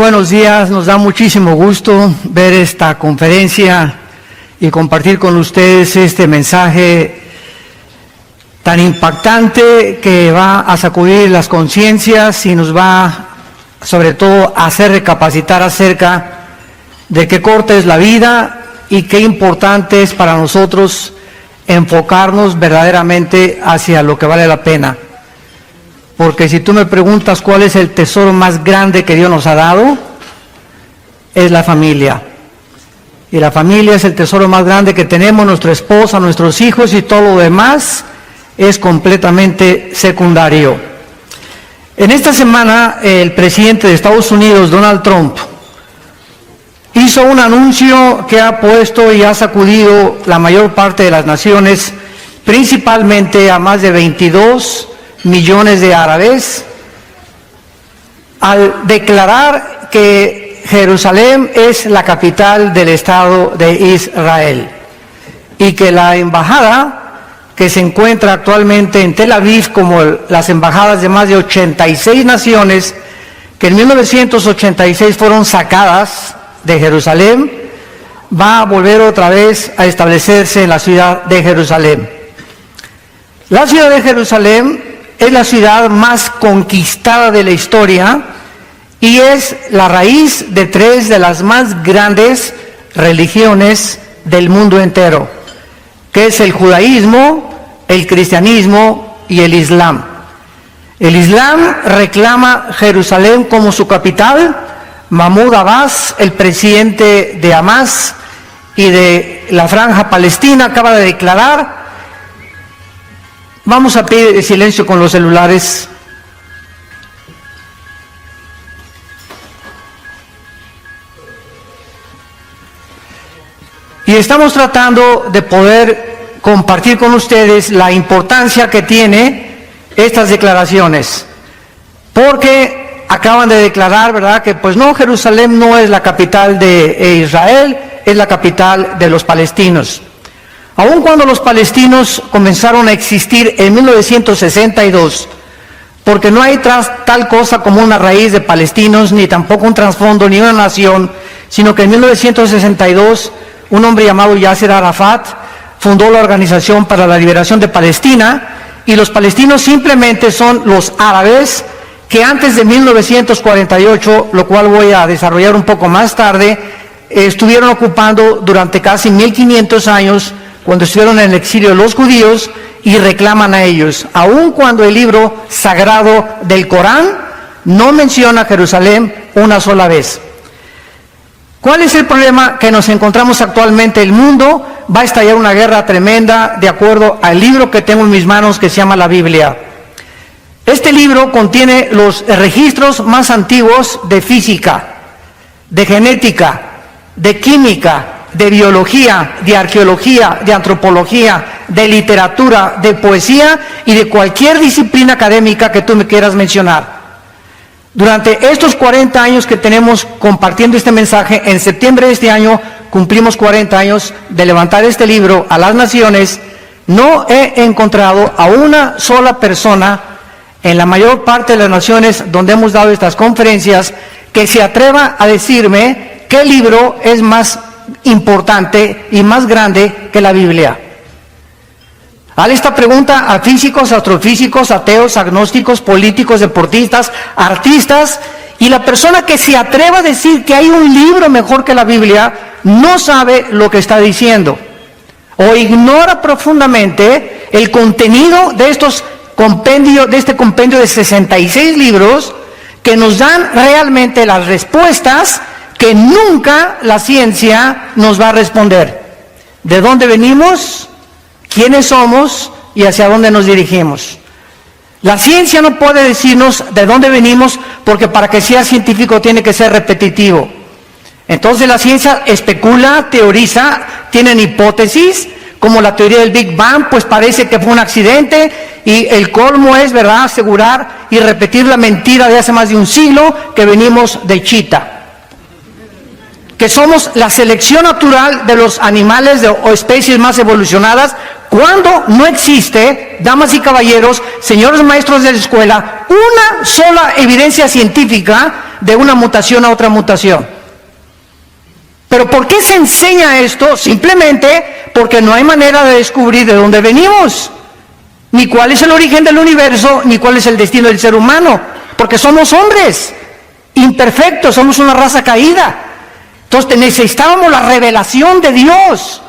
buenos días. Nos da muchísimo gusto ver esta conferencia y compartir con ustedes este mensaje tan impactante que va a sacudir las conciencias y nos va, sobre todo, a hacer recapacitar acerca de qué corta es la vida y qué importante es para nosotros enfocarnos verdaderamente hacia lo que vale la pena. Porque si tú me preguntas cuál es el tesoro más grande que Dios nos ha dado, es la familia. Y la familia es el tesoro más grande que tenemos, nuestra esposa, nuestros hijos, y todo lo demás es completamente secundario. En esta semana, el presidente de Estados Unidos, Donald Trump, hizo un anuncio que ha puesto y ha sacudido la mayor parte de las naciones, principalmente a más de 22 millones de árabes, al declarar que Jerusalén es la capital del Estado de Israel y que la embajada que se encuentra actualmente en Tel Aviv, como las embajadas de más de 86 naciones que en 1986 fueron sacadas de Jerusalén, va a volver otra vez a establecerse en la ciudad de Jerusalén. La ciudad de Jerusalén es la ciudad más conquistada de la historia y es la raíz de tres de las más grandes religiones del mundo entero, que es el judaísmo, el cristianismo y el islam. El islam reclama Jerusalén como su capital. Mahmoud Abbas, el presidente de Hamas y de la Franja Palestina, acaba de declarar. Vamos a pedir silencio con los celulares. Y estamos tratando de poder compartir con ustedes la importancia que tiene estas declaraciones, porque acaban de declarar, ¿verdad?, que pues no, Jerusalén no es la capital de Israel, es la capital de los palestinos. Aun cuando los palestinos comenzaron a existir en 1962, porque no hay tal cosa como una raíz de palestinos, ni tampoco un trasfondo, ni una nación, sino que en 1962 un hombre llamado Yasser Arafat fundó la Organización para la Liberación de Palestina, y los palestinos simplemente son los árabes que antes de 1948, lo cual voy a desarrollar un poco más tarde, estuvieron ocupando durante casi 1500 años, cuando estuvieron en el exilio los judíos, y reclaman a ellos, aun cuando el libro sagrado del Corán no menciona Jerusalén una sola vez. ¿Cuál es el problema que nos encontramos actualmente? El mundo va a estallar una guerra tremenda, de acuerdo al libro que tengo en mis manos, que se llama la Biblia. Este libro contiene los registros más antiguos de física, de genética, de química, de biología, de arqueología, de antropología, de literatura, de poesía y de cualquier disciplina académica que tú me quieras mencionar. Durante estos 40 años que tenemos compartiendo este mensaje, en septiembre de este año cumplimos 40 años de levantar este libro a las naciones, no he encontrado a una sola persona en la mayor parte de las naciones donde hemos dado estas conferencias que se atreva a decirme qué libro es más importante y más grande que la Biblia. Haz esta pregunta a físicos, astrofísicos, ateos, agnósticos, políticos, deportistas, artistas, y la persona que se atreva a decir que hay un libro mejor que la Biblia no sabe lo que está diciendo, o ignora profundamente el contenido de este compendio de 66 libros que nos dan realmente las respuestas que nunca la ciencia nos va a responder. ¿De dónde venimos? ¿Quiénes somos? ¿Y hacia dónde nos dirigimos? La ciencia no puede decirnos de dónde venimos, porque para que sea científico tiene que ser repetitivo. Entonces la ciencia especula, teoriza, tienen hipótesis, como la teoría del Big Bang, pues parece que fue un accidente, y el colmo es, ¿verdad?, asegurar y repetir la mentira de hace más de un siglo, que venimos de Chita, que somos la selección natural de los animales o especies más evolucionadas, cuando no existe, damas y caballeros, señores maestros de la escuela, una sola evidencia científica de una mutación a otra mutación. ¿Pero por qué se enseña esto? Simplemente porque no hay manera de descubrir de dónde venimos, ni cuál es el origen del universo, ni cuál es el destino del ser humano, porque somos hombres imperfectos, somos una raza caída. Entonces necesitábamos la revelación de Dios,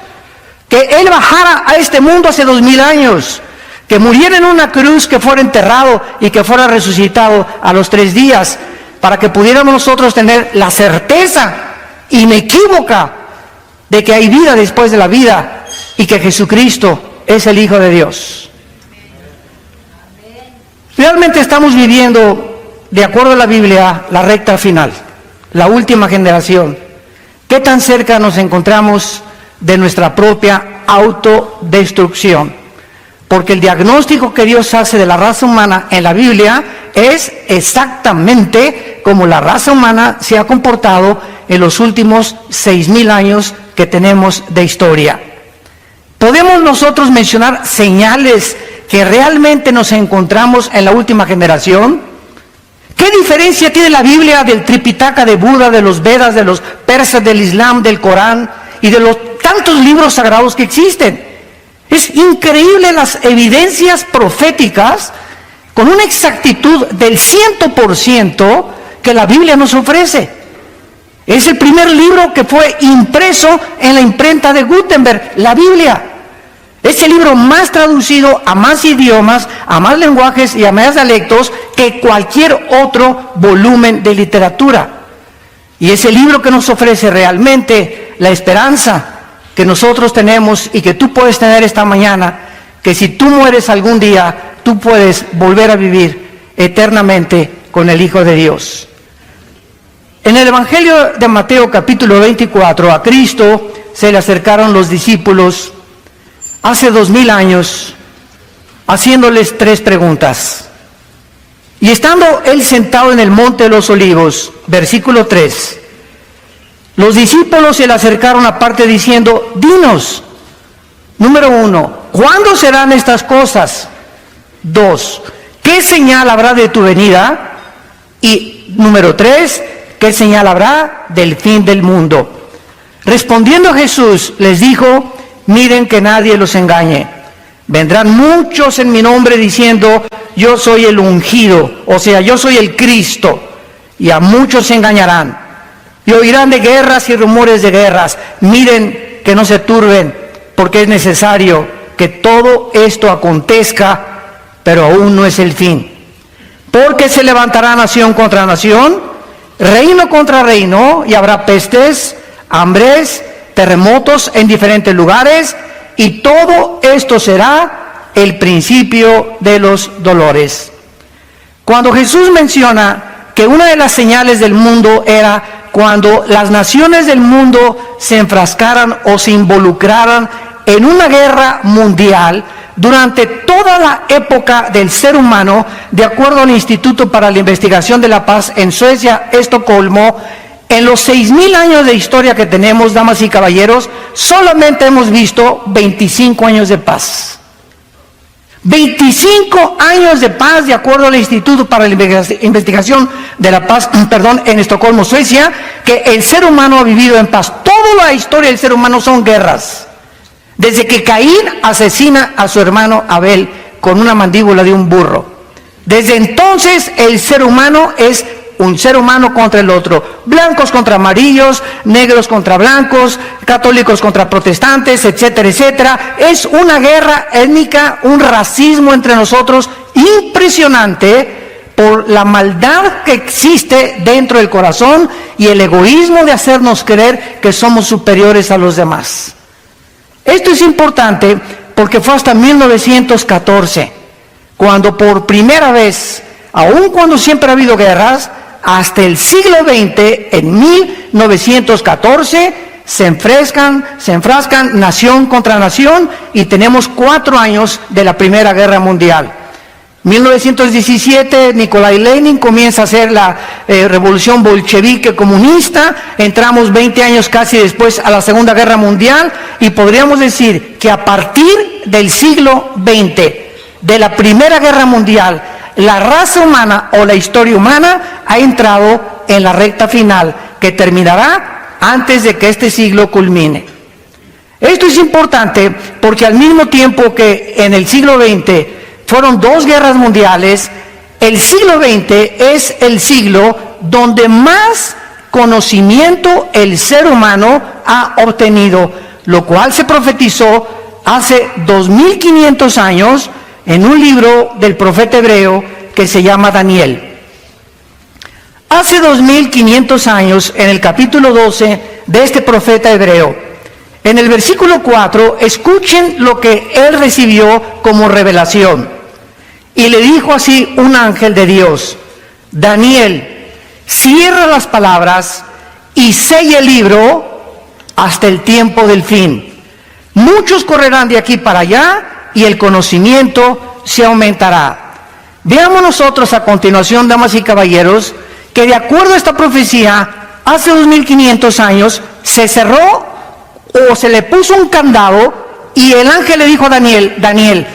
que Él bajara a este mundo hace 2000 años, que muriera en una cruz, que fuera enterrado y que fuera resucitado a los 3 días, para que pudiéramos nosotros tener la certeza inequívoca de que hay vida después de la vida y que Jesucristo es el Hijo de Dios. Realmente estamos viviendo, de acuerdo a la Biblia, la recta final, la última generación. ¿Qué tan cerca nos encontramos de nuestra propia autodestrucción? Porque el diagnóstico que Dios hace de la raza humana en la Biblia es exactamente como la raza humana se ha comportado en los últimos 6000 años que tenemos de historia. ¿Podemos nosotros mencionar señales que realmente nos encontramos en la última generación? ¿Qué diferencia tiene la Biblia del Tripitaka de Buda, de los Vedas, de los persas, del Islam, del Corán y de los tantos libros sagrados que existen? Es increíble las evidencias proféticas con una exactitud del 100% que la Biblia nos ofrece. Es el primer libro que fue impreso en la imprenta de Gutenberg, la Biblia. Es el libro más traducido a más idiomas, a más lenguajes y a más dialectos que cualquier otro volumen de literatura. Y es el libro que nos ofrece realmente la esperanza que nosotros tenemos y que tú puedes tener esta mañana, que si tú mueres algún día, tú puedes volver a vivir eternamente con el Hijo de Dios. En el Evangelio de Mateo capítulo 24, a Cristo se le acercaron los discípulos hace 2000 años, haciéndoles 3 preguntas. Y estando él sentado en el monte de los olivos, versículo 3, los discípulos se le acercaron aparte diciendo, dinos, número 1, ¿cuándo serán estas cosas? 2, ¿qué señal habrá de tu venida? Y número 3, ¿qué señal habrá del fin del mundo? Respondiendo Jesús les dijo, miren que nadie los engañe. Vendrán muchos en mi nombre diciendo, yo soy el ungido, o sea, yo soy el Cristo, y a muchos se engañarán. Y oirán de guerras y rumores de guerras. Miren que no se turben, porque es necesario que todo esto acontezca, pero aún no es el fin. Porque se levantará nación contra nación, reino contra reino, y habrá pestes, hambres, terremotos en diferentes lugares, y todo esto será el principio de los dolores. Cuando Jesús menciona que una de las señales del mundo era cuando las naciones del mundo se enfrascaran o se involucraran en una guerra mundial, durante toda la época del ser humano, de acuerdo al Instituto para la Investigación de la Paz en Suecia, Estocolmo, en los 6000 años de historia que tenemos, damas y caballeros, solamente hemos visto 25 años de paz. 25 años de paz, de acuerdo al Instituto para la Investigación de la Paz, en Estocolmo, Suecia, que el ser humano ha vivido en paz. Toda la historia del ser humano son guerras. Desde que Caín asesina a su hermano Abel con una mandíbula de un burro. Desde entonces el ser humano es un ser humano contra el otro, blancos contra amarillos, negros contra blancos, católicos contra protestantes, etcétera, etcétera. Es una guerra étnica, un racismo entre nosotros impresionante por la maldad que existe dentro del corazón y el egoísmo de hacernos creer que somos superiores a los demás. Esto es importante porque fue hasta 1914, cuando por primera vez, aun cuando siempre ha habido guerras, hasta el siglo XX, en 1914, se enfrascan nación contra nación y tenemos 4 años de la Primera Guerra Mundial. 1917, Nikolai Lenin comienza a hacer la revolución bolchevique comunista, entramos 20 años casi después a la Segunda Guerra Mundial y podríamos decir que a partir del siglo XX, de la Primera Guerra Mundial, la raza humana o la historia humana ha entrado en la recta final que terminará antes de que este siglo culmine. Esto es importante porque al mismo tiempo que en el siglo XX fueron 2 guerras mundiales, el siglo XX es el siglo donde más conocimiento el ser humano ha obtenido, lo cual se profetizó hace 2500 años en un libro del profeta hebreo que se llama Daniel. Hace 2500 años, en el capítulo 12 de este profeta hebreo, en el versículo 4, escuchen lo que él recibió como revelación. Y le dijo así un ángel de Dios: Daniel, cierra las palabras y sella el libro hasta el tiempo del fin. Muchos correrán de aquí para allá y el conocimiento se aumentará. Veamos nosotros a continuación, damas y caballeros, que de acuerdo a esta profecía, hace 2500 años se cerró o se le puso un candado y el ángel le dijo a Daniel: Daniel,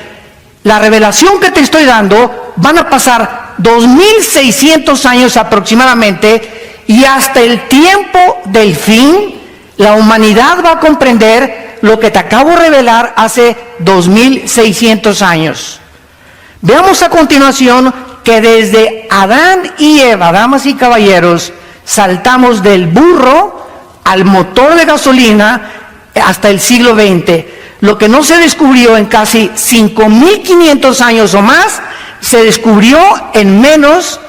la revelación que te estoy dando van a pasar 2600 años aproximadamente, y hasta el tiempo del fin la humanidad va a comprender lo que te acabo de revelar hace 2600 años. Veamos a continuación que desde Adán y Eva, damas y caballeros, saltamos del burro al motor de gasolina hasta el siglo XX. Lo que no se descubrió en casi 5500 años o más, se descubrió en menos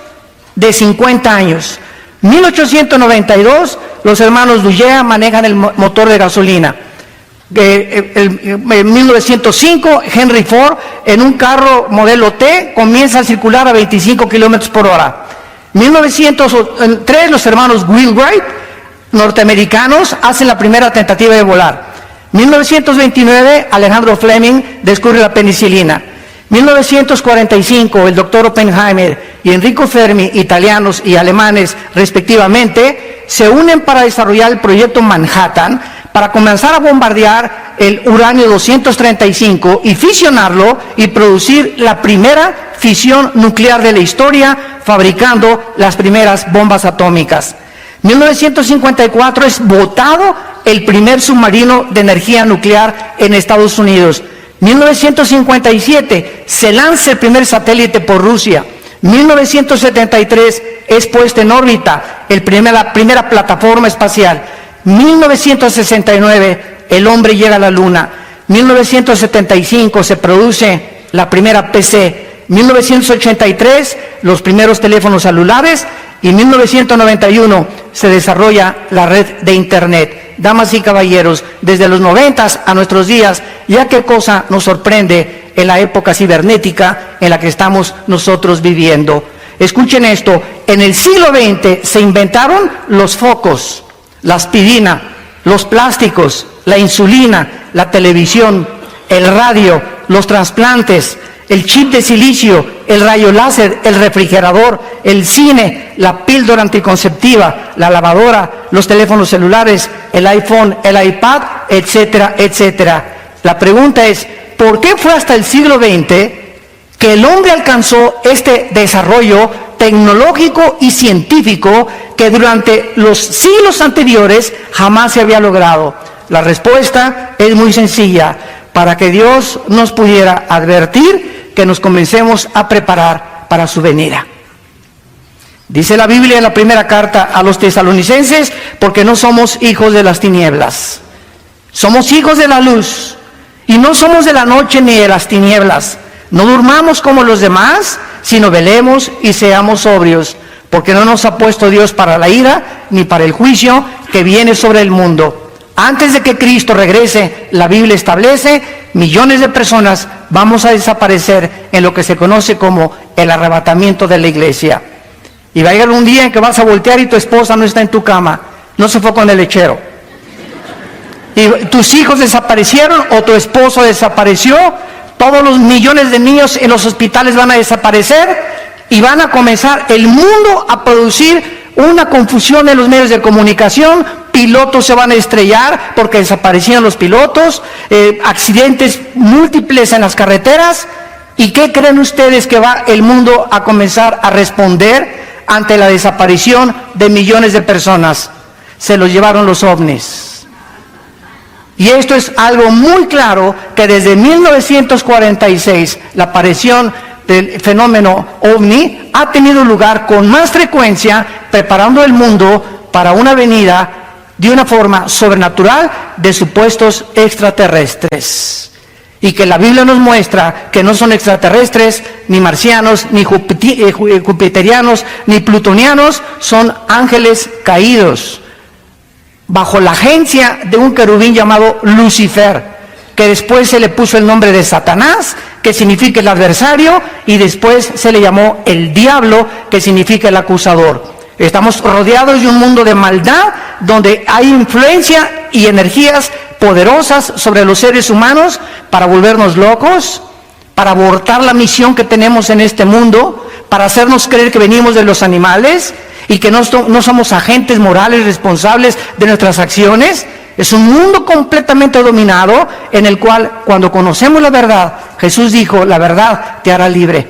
de 50 años. 1892, los hermanos Dugea manejan el motor de gasolina. En 1905, Henry Ford, en un carro modelo T, comienza a circular a 25 kilómetros por hora. 1903, los hermanos Wheelwright, norteamericanos, hacen la primera tentativa de volar. 1929, Alejandro Fleming descubre la penicilina. 1945, el doctor Oppenheimer y Enrico Fermi, italianos y alemanes respectivamente, se unen para desarrollar el proyecto Manhattan, para comenzar a bombardear el uranio 235 y fisionarlo y producir la primera fisión nuclear de la historia, fabricando las primeras bombas atómicas. 1954 es botado el primer submarino de energía nuclear en Estados Unidos. 1957 se lanza el primer satélite por Rusia. 1973 es puesta en órbita la primera plataforma espacial. 1969 el hombre llega a la luna. 1975 se produce la primera PC. 1983 los primeros teléfonos celulares y 1991 se desarrolla la red de internet. Damas y caballeros, desde los 90 a nuestros días, ya qué cosa nos sorprende en la época cibernética en la que estamos nosotros viviendo. Escuchen esto: en el siglo XX se inventaron los focos, la aspirina, los plásticos, la insulina, la televisión, el radio, los trasplantes, el chip de silicio, el rayo láser, el refrigerador, el cine, la píldora anticonceptiva, la lavadora, los teléfonos celulares, el iPhone, el iPad, etcétera, etcétera. La pregunta es, ¿por qué fue hasta el siglo XX que el hombre alcanzó este desarrollo tecnológico y científico que durante los siglos anteriores jamás se había logrado? La respuesta es muy sencilla: para que Dios nos pudiera advertir que nos comencemos a preparar para su venida. Dice la Biblia en la primera carta a los tesalonicenses: porque no somos hijos de las tinieblas, somos hijos de la luz, y no somos de la noche ni de las tinieblas. No durmamos como los demás, sino velemos y seamos sobrios, porque no nos ha puesto Dios para la ira, ni para el juicio que viene sobre el mundo. Antes de que Cristo regrese, la Biblia establece, millones de personas vamos a desaparecer en lo que se conoce como el arrebatamiento de la iglesia. Y va a llegar un día en que vas a voltear y tu esposa no está en tu cama, no se fue con el lechero. Y tus hijos desaparecieron o tu esposo desapareció. Todos los millones de niños en los hospitales van a desaparecer y van a comenzar el mundo a producir una confusión en los medios de comunicación. Pilotos se van a estrellar porque desaparecieron los pilotos, accidentes múltiples en las carreteras. ¿Y qué creen ustedes que va el mundo a comenzar a responder ante la desaparición de millones de personas. Se los llevaron los ovnis. Y esto es algo muy claro, que desde 1946 la aparición del fenómeno ovni ha tenido lugar con más frecuencia, preparando el mundo para una venida de una forma sobrenatural de supuestos extraterrestres. Y que la Biblia nos muestra que no son extraterrestres, ni marcianos, ni jupiterianos, ni plutonianos, son ángeles caídos, bajo la agencia de un querubín llamado Lucifer, que después se le puso el nombre de Satanás, que significa el adversario, y después se le llamó el diablo, que significa el acusador. Estamos rodeados de un mundo de maldad, donde hay influencia y energías poderosas sobre los seres humanos para volvernos locos, para abortar la misión que tenemos en este mundo, para hacernos creer que venimos de los animales y que no somos agentes morales responsables de nuestras acciones. Es un mundo completamente dominado, en el cual, cuando conocemos la verdad, Jesús dijo, la verdad te hará libre.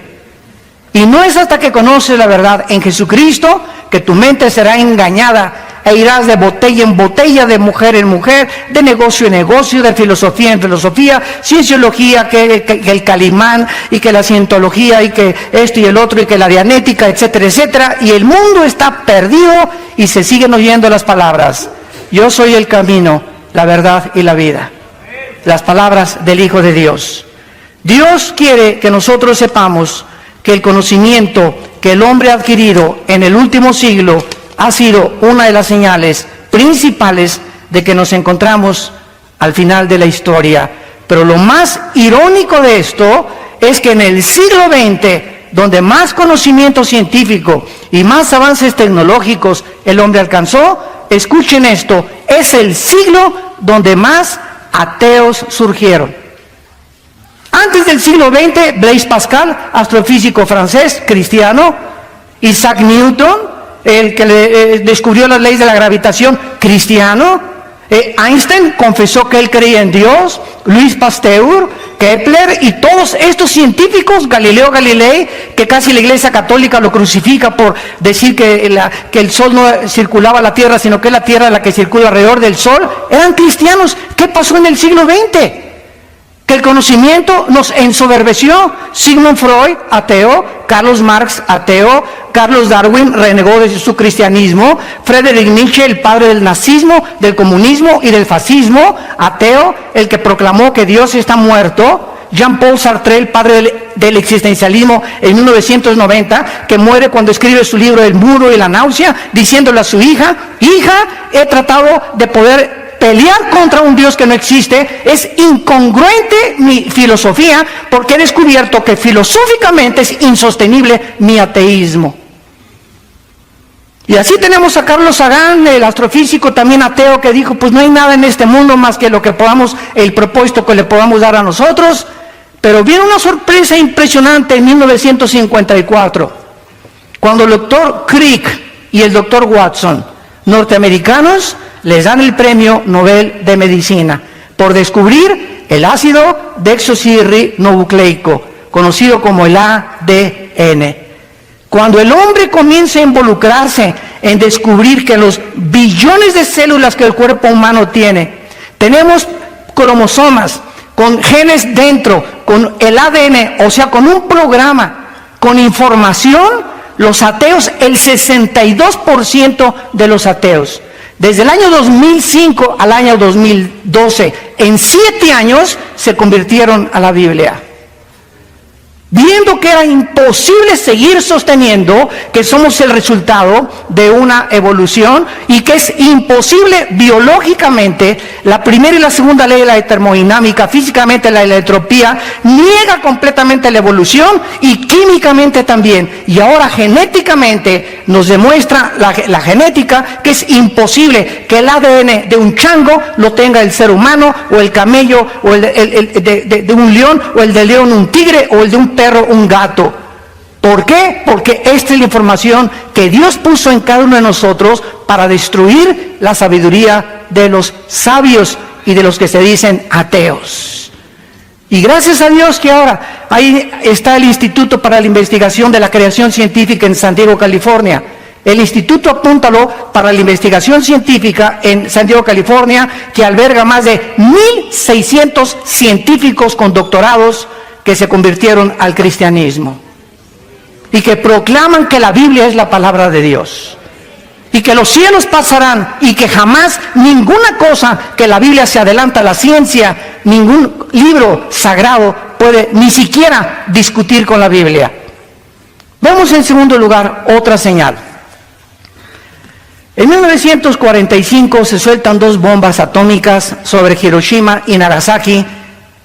Y no es hasta que conoces la verdad en Jesucristo que tu mente será engañada e irás de botella en botella, de mujer en mujer, de negocio en negocio, de filosofía en filosofía, cienciología, que el Calimán, y que la cientología, y que esto y el otro, y que la dianética, etcétera, etcétera. Y el mundo está perdido y se siguen oyendo las palabras: yo soy el camino, la verdad y la vida. Las palabras del Hijo de Dios. Dios quiere que nosotros sepamos que el conocimiento que el hombre ha adquirido en el último siglo ha sido una de las señales principales de que nos encontramos al final de la historia. Pero lo más irónico de esto es que en el siglo XX, donde más conocimiento científico y más avances tecnológicos el hombre alcanzó, escuchen esto, es el siglo donde más ateos surgieron. Antes del siglo XX, Blaise Pascal, astrofísico francés, cristiano; Isaac Newton, el que descubrió las leyes de la gravitación, cristiano; Einstein confesó que él creía en Dios; Louis Pasteur, Kepler y todos estos científicos, Galileo Galilei, que casi la Iglesia Católica lo crucifica por decir que el Sol no circulaba la Tierra, sino que es la Tierra la que circula alrededor del Sol, eran cristianos. ¿Qué pasó en el siglo XX? Que el conocimiento nos ensoberbeció. Sigmund Freud, ateo; Karl Marx, ateo; Charles Darwin renegó de su cristianismo; Friedrich Nietzsche, el padre del nazismo, del comunismo y del fascismo, ateo, el que proclamó que Dios está muerto; Jean-Paul Sartre, el padre del existencialismo, en 1990, que muere cuando escribe su libro El muro y la náusea, diciéndole a su hija: hija, he tratado de poder pelear contra un Dios que no existe, es incongruente mi filosofía, porque he descubierto que filosóficamente es insostenible mi ateísmo. Y así tenemos a Carlos Sagan, el astrofísico también ateo, que dijo, pues no hay nada en este mundo más que lo que podamos, el propósito que le podamos dar a nosotros. Pero viene una sorpresa impresionante en 1954, cuando el doctor Crick y el doctor Watson, norteamericanos, les dan el premio Nobel de Medicina por descubrir el ácido desoxirribonucleico, conocido como el ADN. Cuando el hombre comienza a involucrarse en descubrir que los billones de células que el cuerpo humano tiene, tenemos cromosomas con genes dentro, con el ADN, o sea, con un programa, con información, los ateos, el 62% de los ateos, desde el año 2005 al año 2012, en 7 años, se convirtieron a la Biblia. Viendo que era imposible seguir sosteniendo que somos el resultado de una evolución y que es imposible biológicamente, la primera y la segunda ley de la termodinámica, físicamente la entropía, niega completamente la evolución, y químicamente también. Y ahora genéticamente nos demuestra la genética que es imposible que el ADN de un chango lo tenga el ser humano, o el camello, o el de un león, o el de león un tigre, o el de un perro un gato. ¿Por qué? Porque esta es la información que Dios puso en cada uno de nosotros para destruir la sabiduría de los sabios y de los que se dicen ateos. Y gracias a Dios que ahora ahí está el Instituto para la Investigación de la Creación Científica en San Diego, California. El instituto, apúntalo, para la investigación científica en San Diego, California, que alberga más de 1,600 científicos con doctorados que se convirtieron al cristianismo y que proclaman que la Biblia es la palabra de Dios y que los cielos pasarán y que jamás ninguna cosa que la Biblia se adelanta a la ciencia, ningún libro sagrado puede ni siquiera discutir con la Biblia. Vemos en segundo lugar otra señal. En 1945 se sueltan 2 bombas atómicas sobre Hiroshima y Nagasaki,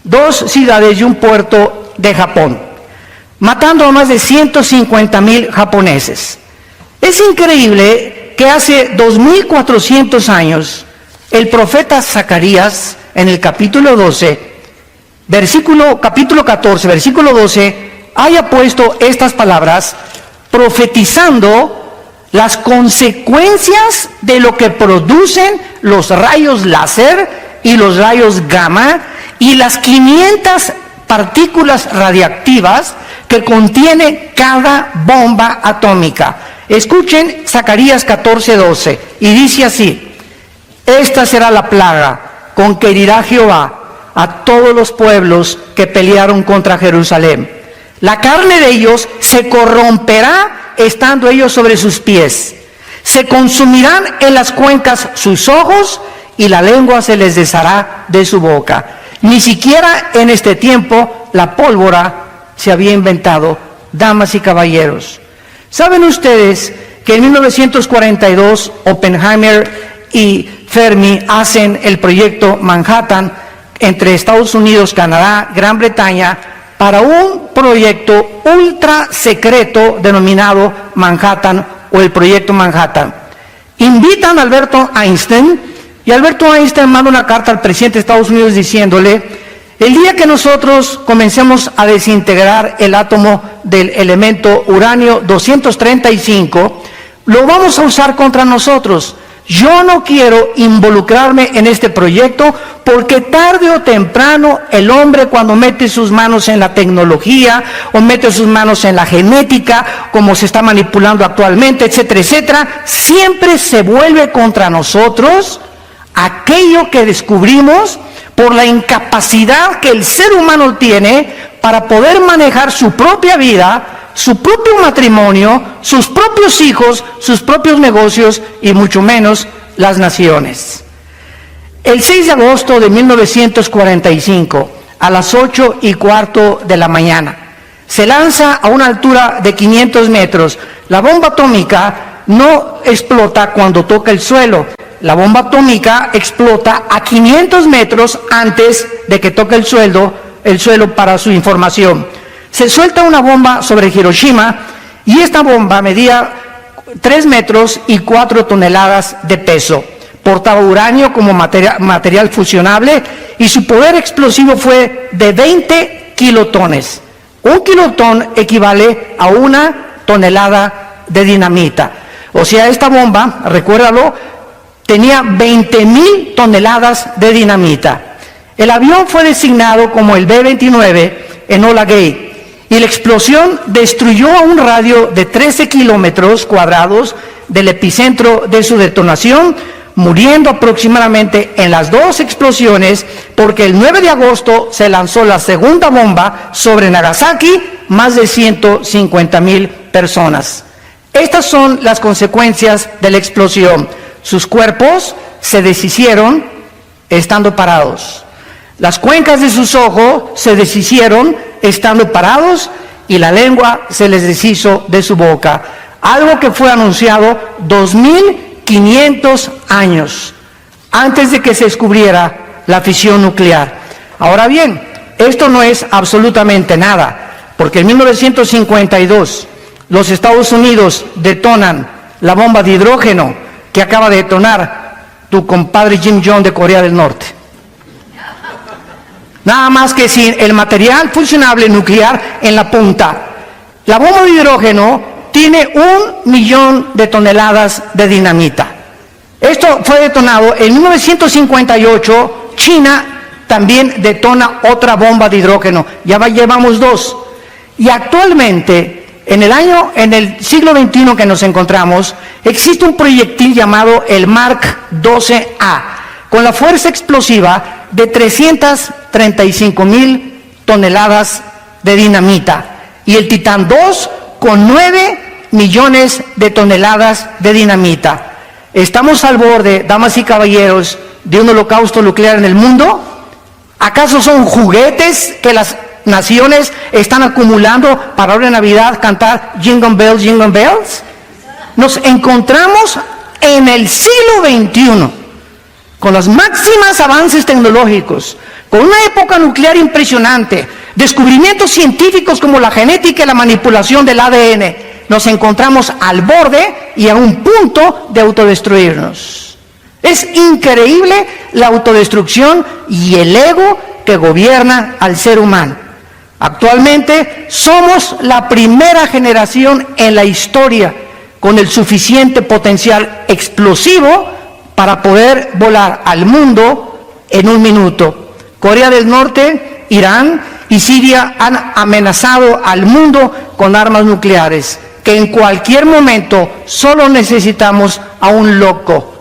2 ciudades y un puerto de Japón, matando a más de 150,000 japoneses. Es increíble que hace 2,400 años el profeta Zacarías, en el capítulo 12, capítulo 14, versículo 12, haya puesto estas palabras profetizando las consecuencias de lo que producen los rayos láser y los rayos gamma y las 500 partículas radiactivas que contiene cada bomba atómica. Escuchen Zacarías 14:12 y dice así: esta será la plaga con que herirá Jehová a todos los pueblos que pelearon contra Jerusalén. La carne de ellos se corromperá estando ellos sobre sus pies. Se consumirán en las cuencas sus ojos y la lengua se les deshará de su boca. Ni siquiera en este tiempo la pólvora se había inventado, damas y caballeros. ¿Saben ustedes que en 1942 Oppenheimer y Fermi hacen el proyecto Manhattan entre Estados Unidos, Canadá, Gran Bretaña, para un proyecto ultra secreto denominado Manhattan o el proyecto Manhattan? Invitan a Alberto Einstein y Alberto Einstein manda una carta al presidente de Estados Unidos diciéndole: el día que nosotros comencemos a desintegrar el átomo del elemento uranio 235, lo vamos a usar contra nosotros. Yo no quiero involucrarme en este proyecto porque tarde o temprano el hombre, cuando mete sus manos en la tecnología o mete sus manos en la genética, como se está manipulando actualmente, etcétera, etcétera, siempre se vuelve contra nosotros aquello que descubrimos por la incapacidad que el ser humano tiene para poder manejar su propia vida, su propio matrimonio, sus propios hijos, sus propios negocios y mucho menos las naciones. El 6 de agosto de 1945, a las 8:15 de la mañana, se lanza a una altura de 500 metros. La bomba atómica no explota cuando toca el suelo. La bomba atómica explota a 500 metros antes de que toque el suelo para su información. Se suelta una bomba sobre Hiroshima y esta bomba medía 3 metros y 4 toneladas de peso. Portaba uranio como material fusionable y su poder explosivo fue de 20 kilotones. Un kilotón equivale a 1 tonelada de dinamita. O sea, esta bomba, recuérdalo, tenía 20,000 toneladas de dinamita. El avión fue designado como el B-29 Enola Gay y la explosión destruyó a un radio de 13 kilómetros cuadrados del epicentro de su detonación, muriendo aproximadamente en las 2 explosiones, porque el 9 de agosto se lanzó la segunda bomba sobre Nagasaki, más de 150,000 personas. Estas son las consecuencias de la explosión. Sus cuerpos se deshicieron estando parados. Las cuencas de sus ojos se deshicieron estando parados y la lengua se les deshizo de su boca. Algo que fue anunciado 2,500 años antes de que se descubriera la fisión nuclear. Ahora bien, esto no es absolutamente nada, porque en 1952 los Estados Unidos detonan la bomba de hidrógeno que acaba de detonar tu compadre Kim Jong de Corea del Norte. Nada más que sin el material fusionable nuclear en la punta. La bomba de hidrógeno tiene 1,000,000 de toneladas de dinamita. Esto fue detonado en 1958. China también detona otra bomba de hidrógeno. Llevamos 2. Y actualmente, en el siglo XXI que nos encontramos, existe un proyectil llamado el Mark 12A, con la fuerza explosiva de 335,000 toneladas de dinamita. Y el Titán 2 con 9 millones de toneladas de dinamita. ¿Estamos al borde, damas y caballeros, de un holocausto nuclear en el mundo? ¿Acaso son juguetes que las naciones están acumulando para ahora en Navidad cantar Jingle Bells, Jingle Bells? Nos encontramos en el siglo XXI, con los máximos avances tecnológicos, con una época nuclear impresionante, descubrimientos científicos como la genética y la manipulación del ADN. Nos encontramos al borde y a un punto de autodestruirnos. Es increíble la autodestrucción y el ego que gobierna al ser humano. Actualmente somos la primera generación en la historia con el suficiente potencial explosivo para poder volar al mundo en un minuto. Corea del Norte, Irán y Siria han amenazado al mundo con armas nucleares, que en cualquier momento solo necesitamos a un loco,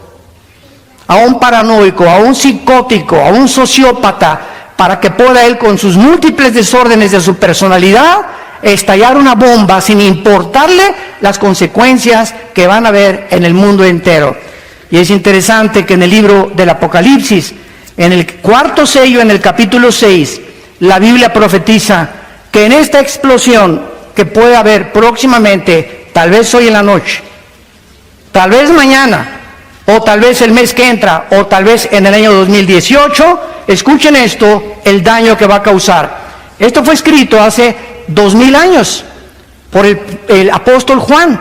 a un paranoico, a un psicótico, a un sociópata, para que pueda él, con sus múltiples desórdenes de su personalidad, estallar una bomba sin importarle las consecuencias que van a haber en el mundo entero. Y es interesante que en el libro del Apocalipsis, en el 4º sello, en el capítulo 6, la Biblia profetiza que en esta explosión que puede haber próximamente, tal vez hoy en la noche, tal vez mañana, o tal vez el mes que entra, o tal vez en el año 2018, escuchen esto, el daño que va a causar. Esto fue escrito hace 2000 años por el apóstol Juan.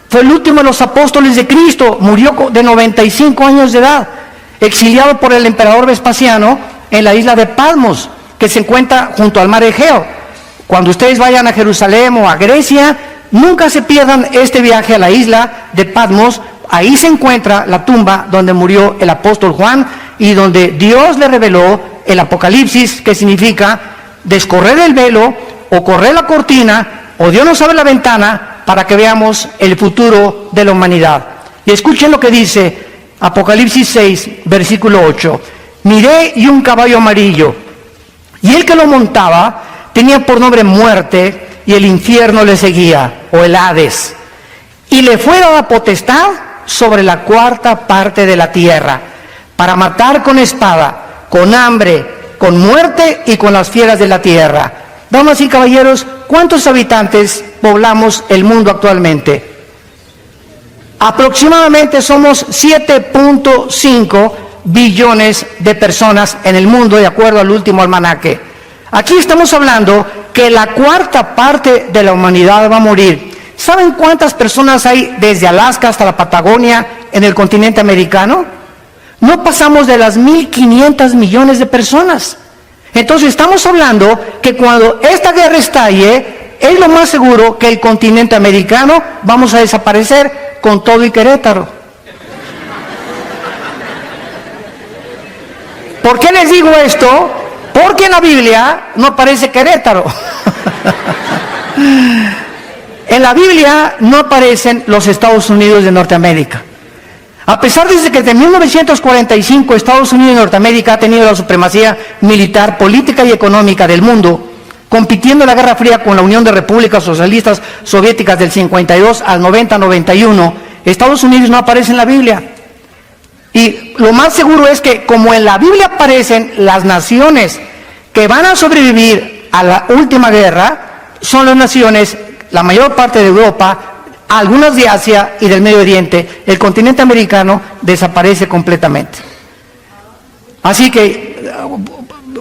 Fue el último de los apóstoles de Cristo, murió de 95 años de edad, exiliado por el emperador Vespasiano en la isla de Patmos, que se encuentra junto al mar Egeo. Cuando ustedes vayan a Jerusalén o a Grecia, nunca se pierdan este viaje a la isla de Patmos. Ahí se encuentra la tumba donde murió el apóstol Juan y donde Dios le reveló el Apocalipsis, que significa descorrer el velo o correr la cortina, o Dios nos abre la ventana para que veamos el futuro de la humanidad. Y escuchen lo que dice Apocalipsis 6, versículo 8. Miré y un caballo amarillo, y el que lo montaba tenía por nombre Muerte, y el infierno le seguía, o el Hades. Y le fue dada potestad sobre la 4ª parte de la tierra, para matar con espada, con hambre, con muerte y con las fieras de la tierra. Damas y caballeros, ¿cuántos habitantes poblamos el mundo actualmente? Aproximadamente somos 7.5 billones de personas en el mundo, de acuerdo al último almanaque. Aquí estamos hablando que la 4ª parte de la humanidad va a morir. ¿Saben cuántas personas hay desde Alaska hasta la Patagonia en el continente americano? No pasamos de las 1.500 millones de personas. Entonces estamos hablando que cuando esta guerra estalle, es lo más seguro que el continente americano vamos a desaparecer con todo y Querétaro. ¿Por qué les digo esto? Porque en la Biblia no aparece Querétaro. En la Biblia no aparecen los Estados Unidos de Norteamérica. A pesar de que desde 1945 Estados Unidos de Norteamérica ha tenido la supremacía militar, política y económica del mundo, compitiendo en la Guerra Fría con la Unión de Repúblicas Socialistas Soviéticas del 52 al 90-91, Estados Unidos no aparece en la Biblia. Y lo más seguro es que, como en la Biblia aparecen las naciones que van a sobrevivir a la última guerra, son las naciones, la mayor parte de Europa, algunas de Asia y del Medio Oriente. El continente americano desaparece completamente. Así que,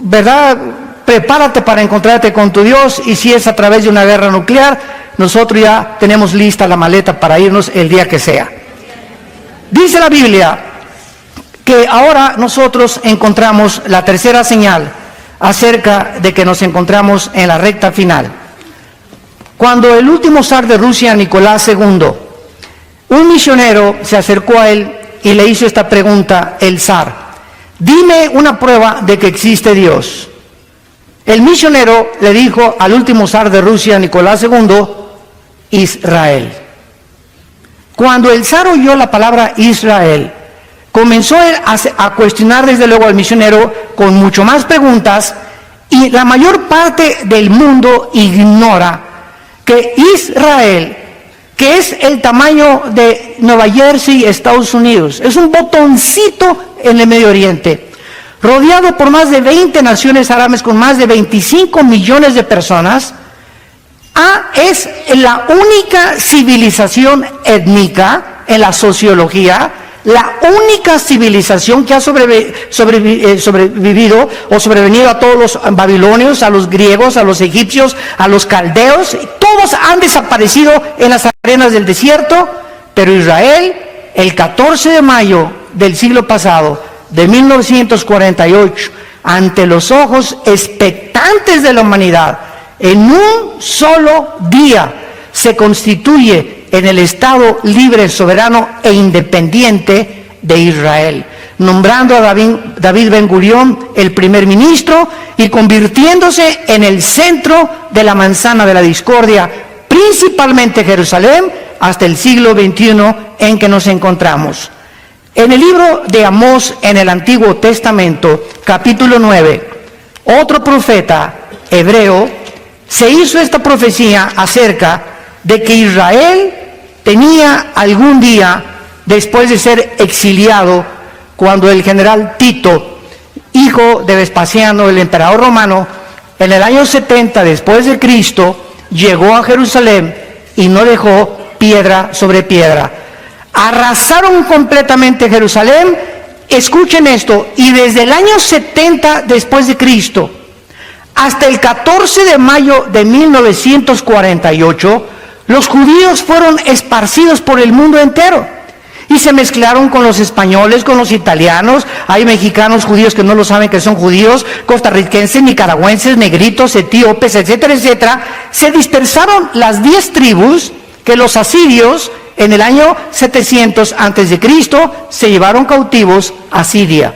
¿verdad? Prepárate para encontrarte con tu Dios, y si es a través de una guerra nuclear, nosotros ya tenemos lista la maleta para irnos el día que sea. Dice la Biblia que ahora nosotros encontramos la tercera señal acerca de que nos encontramos en la recta final. Cuando el último zar de Rusia, Nicolás II, un misionero se acercó a él y le hizo esta pregunta, el zar: dime una prueba de que existe Dios. El misionero le dijo al último zar de Rusia, Nicolás II, Israel. Cuando el zar oyó la palabra Israel, comenzó a cuestionar desde luego al misionero con mucho más preguntas, y la mayor parte del mundo ignora que Israel, que es el tamaño de Nueva Jersey, Estados Unidos, es un botoncito en el Medio Oriente, rodeado por más de 20 naciones árabes con más de 25 millones de personas, es la única civilización étnica en la sociología, la única civilización que ha sobrevenido a todos los babilonios, a los griegos, a los egipcios, a los caldeos. Todos han desaparecido en las arenas del desierto, pero Israel, el 14 de mayo del siglo pasado, de 1948, ante los ojos expectantes de la humanidad, en un solo día se constituye en el Estado libre, soberano e independiente de Israel, nombrando a David Ben Gurión el primer ministro y convirtiéndose en el centro de la manzana de la discordia, principalmente Jerusalén, hasta el siglo XXI en que nos encontramos. En el libro de Amós, en el Antiguo Testamento, capítulo 9, otro profeta hebreo se hizo esta profecía acerca de que Israel tenía algún día, después de ser exiliado, cuando el general Tito, hijo de Vespasiano, el emperador romano, en el año 70 después de Cristo, llegó a Jerusalén y no dejó piedra sobre piedra. Arrasaron completamente Jerusalén. Escuchen esto, y desde el año 70 después de Cristo hasta el 14 de mayo de 1948, los judíos fueron esparcidos por el mundo entero y se mezclaron con los españoles, con los italianos. Hay mexicanos judíos que no lo saben que son judíos, costarricenses, nicaragüenses, negritos, etíopes, etcétera, etcétera. Se dispersaron las 10 tribus que los asirios en el año 700 antes de Cristo se llevaron cautivos a Siria.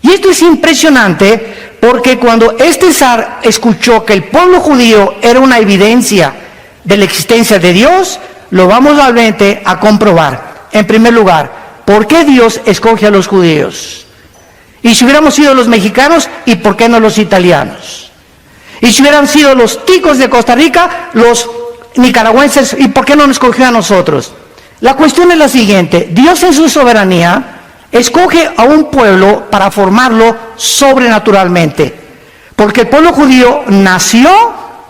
Y esto es impresionante porque cuando este zar escuchó que el pueblo judío era una evidencia de la existencia de Dios, lo vamos realmente a comprobar. En primer lugar, ¿por qué Dios escoge a los judíos? Y si hubiéramos sido los mexicanos, ¿y por qué no los italianos? Y si hubieran sido los ticos de Costa Rica, los nicaragüenses, ¿y por qué no nos escogió a nosotros? La cuestión es la siguiente: Dios en su soberanía escoge a un pueblo para formarlo sobrenaturalmente, porque el pueblo judío nació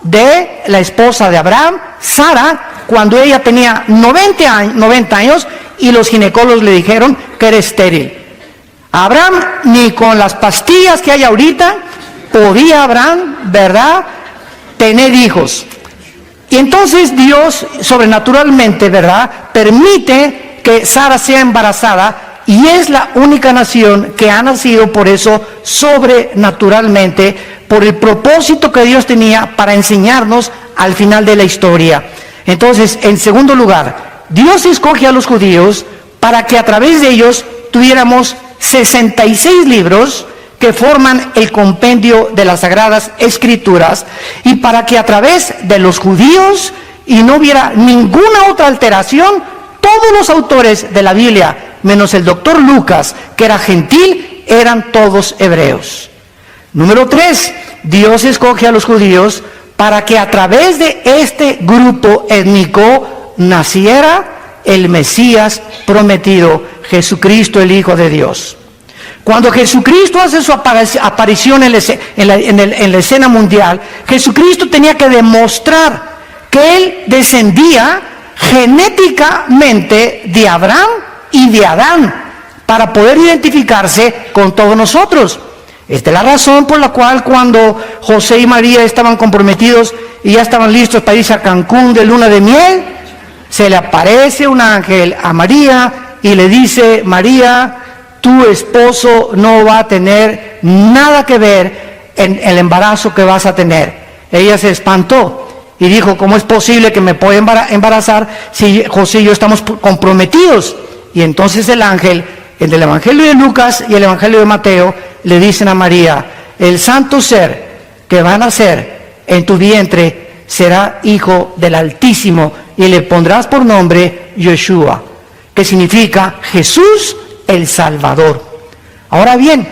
de la esposa de Abraham, Sara, cuando ella tenía 90 años y los ginecólogos le dijeron que era estéril. Abraham, ni con las pastillas que hay ahorita, podía Abraham, ¿verdad?, tener hijos. Y entonces Dios sobrenaturalmente, ¿verdad?, permite que Sara sea embarazada, y es la única nación que ha nacido por eso sobrenaturalmente, por el propósito que Dios tenía para enseñarnos al final de la historia. Entonces, en segundo lugar, Dios escoge a los judíos para que a través de ellos tuviéramos 66 libros que forman el compendio de las Sagradas Escrituras, y para que a través de los judíos, y no hubiera ninguna otra alteración, todos los autores de la Biblia, menos el doctor Lucas, que era gentil, eran todos hebreos. Número 3, Dios escoge a los judíos para que a través de este grupo étnico naciera el Mesías prometido, Jesucristo, el Hijo de Dios. Cuando Jesucristo hace su aparición en la escena mundial, Jesucristo tenía que demostrar que Él descendía genéticamente de Abraham y de Adán, para poder identificarse con todos nosotros. Esta es la razón por la cual cuando José y María estaban comprometidos y ya estaban listos para irse a Cancún de luna de miel, se le aparece un ángel a María y le dice: María, tu esposo no va a tener nada que ver en el embarazo que vas a tener. Ella se espantó y dijo: ¿cómo es posible que me pueda embarazar si José y yo estamos comprometidos? Y entonces el ángel en el Evangelio de Lucas y el Evangelio de Mateo le dicen a María, el santo ser que va a nacer en tu vientre será hijo del Altísimo y le pondrás por nombre Yeshua, que significa Jesús el Salvador. Ahora bien,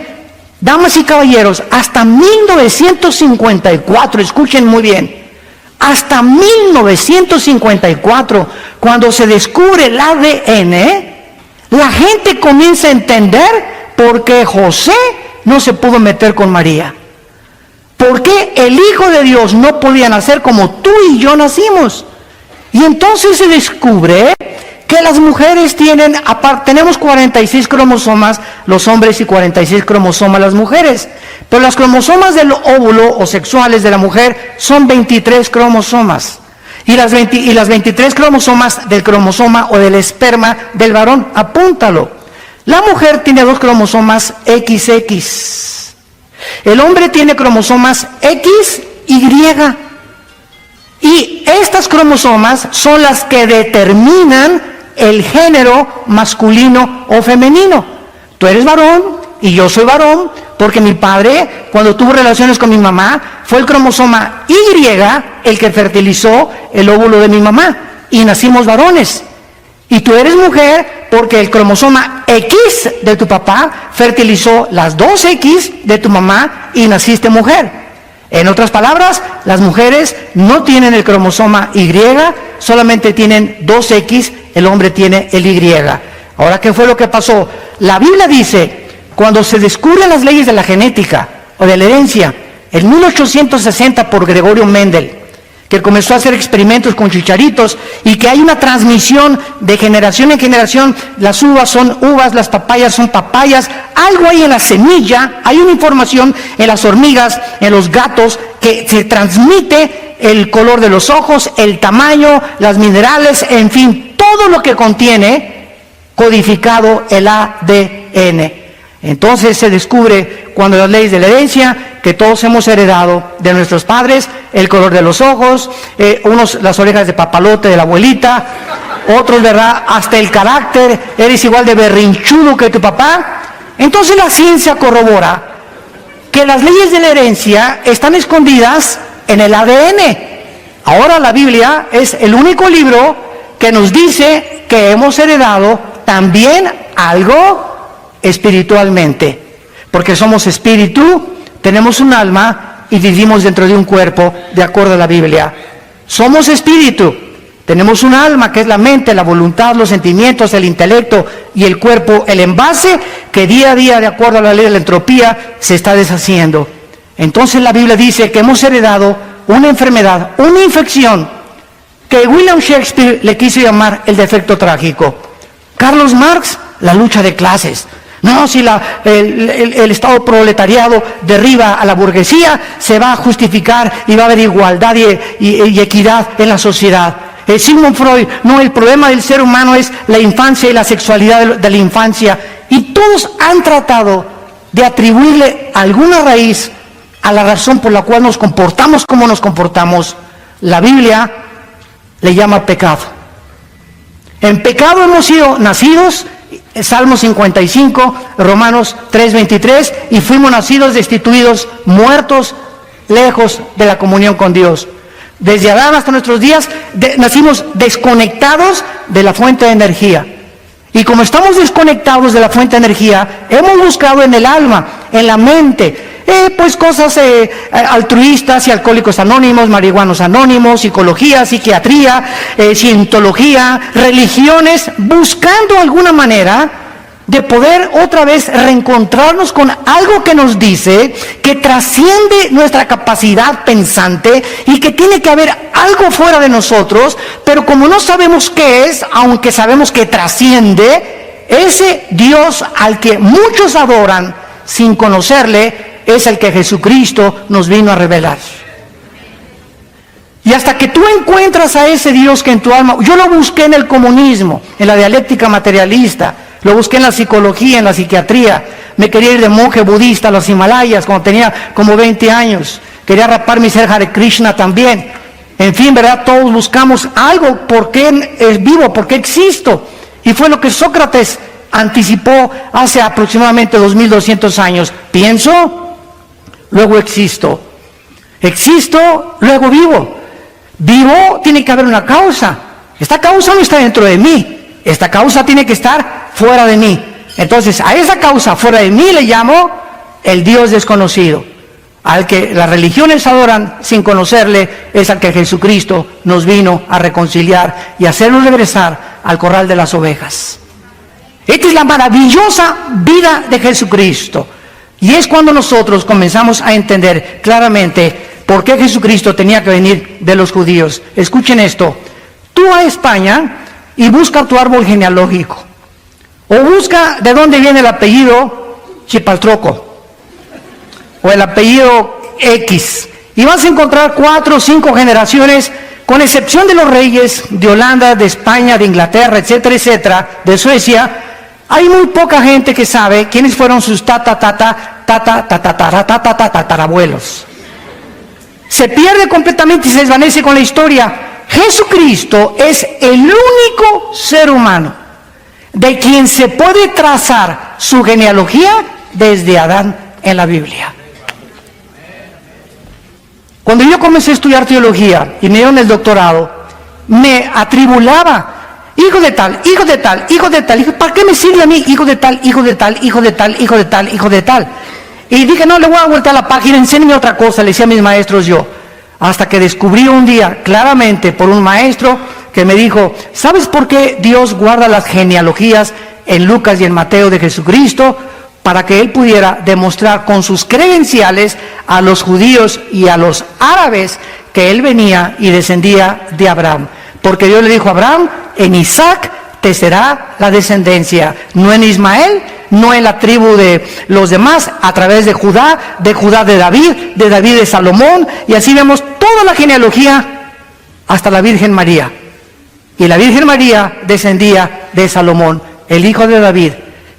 damas y caballeros, hasta 1954, escuchen muy bien, hasta 1954, cuando se descubre el ADN, la gente comienza a entender por qué José no se pudo meter con María. ¿Por qué el Hijo de Dios no podía nacer como tú y yo nacimos? Y entonces se descubre que las mujeres tenemos 46 cromosomas los hombres y 46 cromosomas las mujeres. Pero las cromosomas del óvulo o sexuales de la mujer son 23 cromosomas. Y las 23 cromosomas del cromosoma o del esperma del varón, apúntalo. La mujer tiene 2 cromosomas XX. El hombre tiene cromosomas XY. Y estas cromosomas son las que determinan el género masculino o femenino. Tú eres varón y yo soy varón porque mi padre, cuando tuvo relaciones con mi mamá, fue el cromosoma Y el que fertilizó el óvulo de mi mamá y nacimos varones. Y tú eres mujer porque el cromosoma X de tu papá fertilizó las 2X de tu mamá y naciste mujer. En otras palabras, las mujeres no tienen el cromosoma Y, solamente tienen 2X, el hombre tiene el Y. Ahora, ¿qué fue lo que pasó? La Biblia dice, cuando se descubren las leyes de la genética o de la herencia, en 1860 por Gregorio Mendel, que comenzó a hacer experimentos con chicharitos y que hay una transmisión de generación en generación, las uvas son uvas, las papayas son papayas, algo hay en la semilla, hay una información en las hormigas, en los gatos, que se transmite el color de los ojos, el tamaño, las minerales, en fin, todo lo que contiene codificado el ADN. Entonces se descubre cuando las leyes de la herencia que todos hemos heredado de nuestros padres el color de los ojos, unos las orejas de papalote de la abuelita, otros, ¿verdad?, hasta el carácter, eres igual de berrinchudo que tu papá. Entonces la ciencia corrobora que las leyes de la herencia están escondidas en el ADN. Ahora la Biblia es el único libro que nos dice que hemos heredado también algo espiritualmente, porque somos espíritu, tenemos un alma y vivimos dentro de un cuerpo de acuerdo a la Biblia. Somos espíritu, tenemos un alma que es la mente, la voluntad, los sentimientos, el intelecto y el cuerpo, el envase que día a día de acuerdo a la ley de la entropía se está deshaciendo. Entonces la Biblia dice que hemos heredado una enfermedad, una infección que William Shakespeare le quiso llamar el defecto trágico. Carlos Marx, la lucha de clases. No, si el Estado proletariado derriba a la burguesía, se va a justificar y va a haber igualdad y equidad en la sociedad. Sigmund Freud, no, el problema del ser humano es la infancia y la sexualidad de la infancia. Y todos han tratado de atribuirle alguna raíz a la razón por la cual nos comportamos como nos comportamos. La Biblia le llama pecado. En pecado hemos sido nacidos, Salmo 55, Romanos 3:23, y fuimos nacidos destituidos, muertos, lejos de la comunión con Dios. Desde Adán hasta nuestros días nacimos desconectados de la fuente de energía. Y como estamos desconectados de la fuente de energía, hemos buscado en el alma, en la mente, pues cosas altruistas y alcohólicos anónimos, marihuanos anónimos, psicología, psiquiatría, cientología, religiones, buscando alguna manera de poder otra vez reencontrarnos con algo que nos dice que trasciende nuestra capacidad pensante y que tiene que haber algo fuera de nosotros, pero como no sabemos qué es, aunque sabemos que trasciende, ese Dios al que muchos adoran sin conocerle, es el que Jesucristo nos vino a revelar. Y hasta que tú encuentras a ese Dios que en tu alma, yo lo busqué en el comunismo, en la dialéctica materialista, lo busqué en la psicología, en la psiquiatría, me quería ir de monje budista a los Himalayas cuando tenía como 20 años, quería rapar mi ser Hare Krishna también. En fin, ¿verdad? Todos buscamos algo, ¿por qué es vivo? ¿Por qué existo? Y fue lo que Sócrates anticipó hace aproximadamente 2200 años. Pienso, luego existo. Existo, luego vivo. Vivo, tiene que haber una causa. Esta causa no está dentro de mí. Esta causa tiene que estar fuera de mí. Entonces, a esa causa fuera de mí le llamo el Dios desconocido. Al que las religiones adoran sin conocerle, es al que Jesucristo nos vino a reconciliar y hacernos regresar al corral de las ovejas. Esta es la maravillosa vida de Jesucristo. Y es cuando nosotros comenzamos a entender claramente por qué Jesucristo tenía que venir de los judíos. Escuchen esto. Tú vas a España y busca tu árbol genealógico. O busca de dónde viene el apellido Chipaltroco. O el apellido X. Y vas a encontrar 4 o 5 generaciones, con excepción de los reyes de Holanda, de España, de Inglaterra, etcétera, etcétera, de Suecia. Hay muy poca gente que sabe quiénes fueron sus tatarabuelos. Se pierde completamente y se desvanece con la historia. Jesucristo es el único ser humano de quien se puede trazar su genealogía desde Adán en la Biblia. Cuando yo comencé a estudiar teología y me dieron el doctorado, me atribulaba. Hijo de tal, hijo de tal, hijo de tal. ¿Para qué me sirve a mí? Hijo de tal, hijo de tal, hijo de tal, hijo de tal, hijo de tal. Y dije, no, le voy a voltear la página, enséñeme otra cosa, le decía a mis maestros yo. Hasta que descubrí un día claramente por un maestro que me dijo, ¿sabes por qué Dios guarda las genealogías en Lucas y en Mateo de Jesucristo? Para que Él pudiera demostrar con sus credenciales a los judíos y a los árabes que Él venía y descendía de Abraham. Porque Dios le dijo a Abraham, en Isaac te será la descendencia, no en Ismael, no en la tribu de los demás, a través de Judá de David de Salomón, y así vemos toda la genealogía hasta la Virgen María. Y la Virgen María descendía de Salomón, el hijo de David,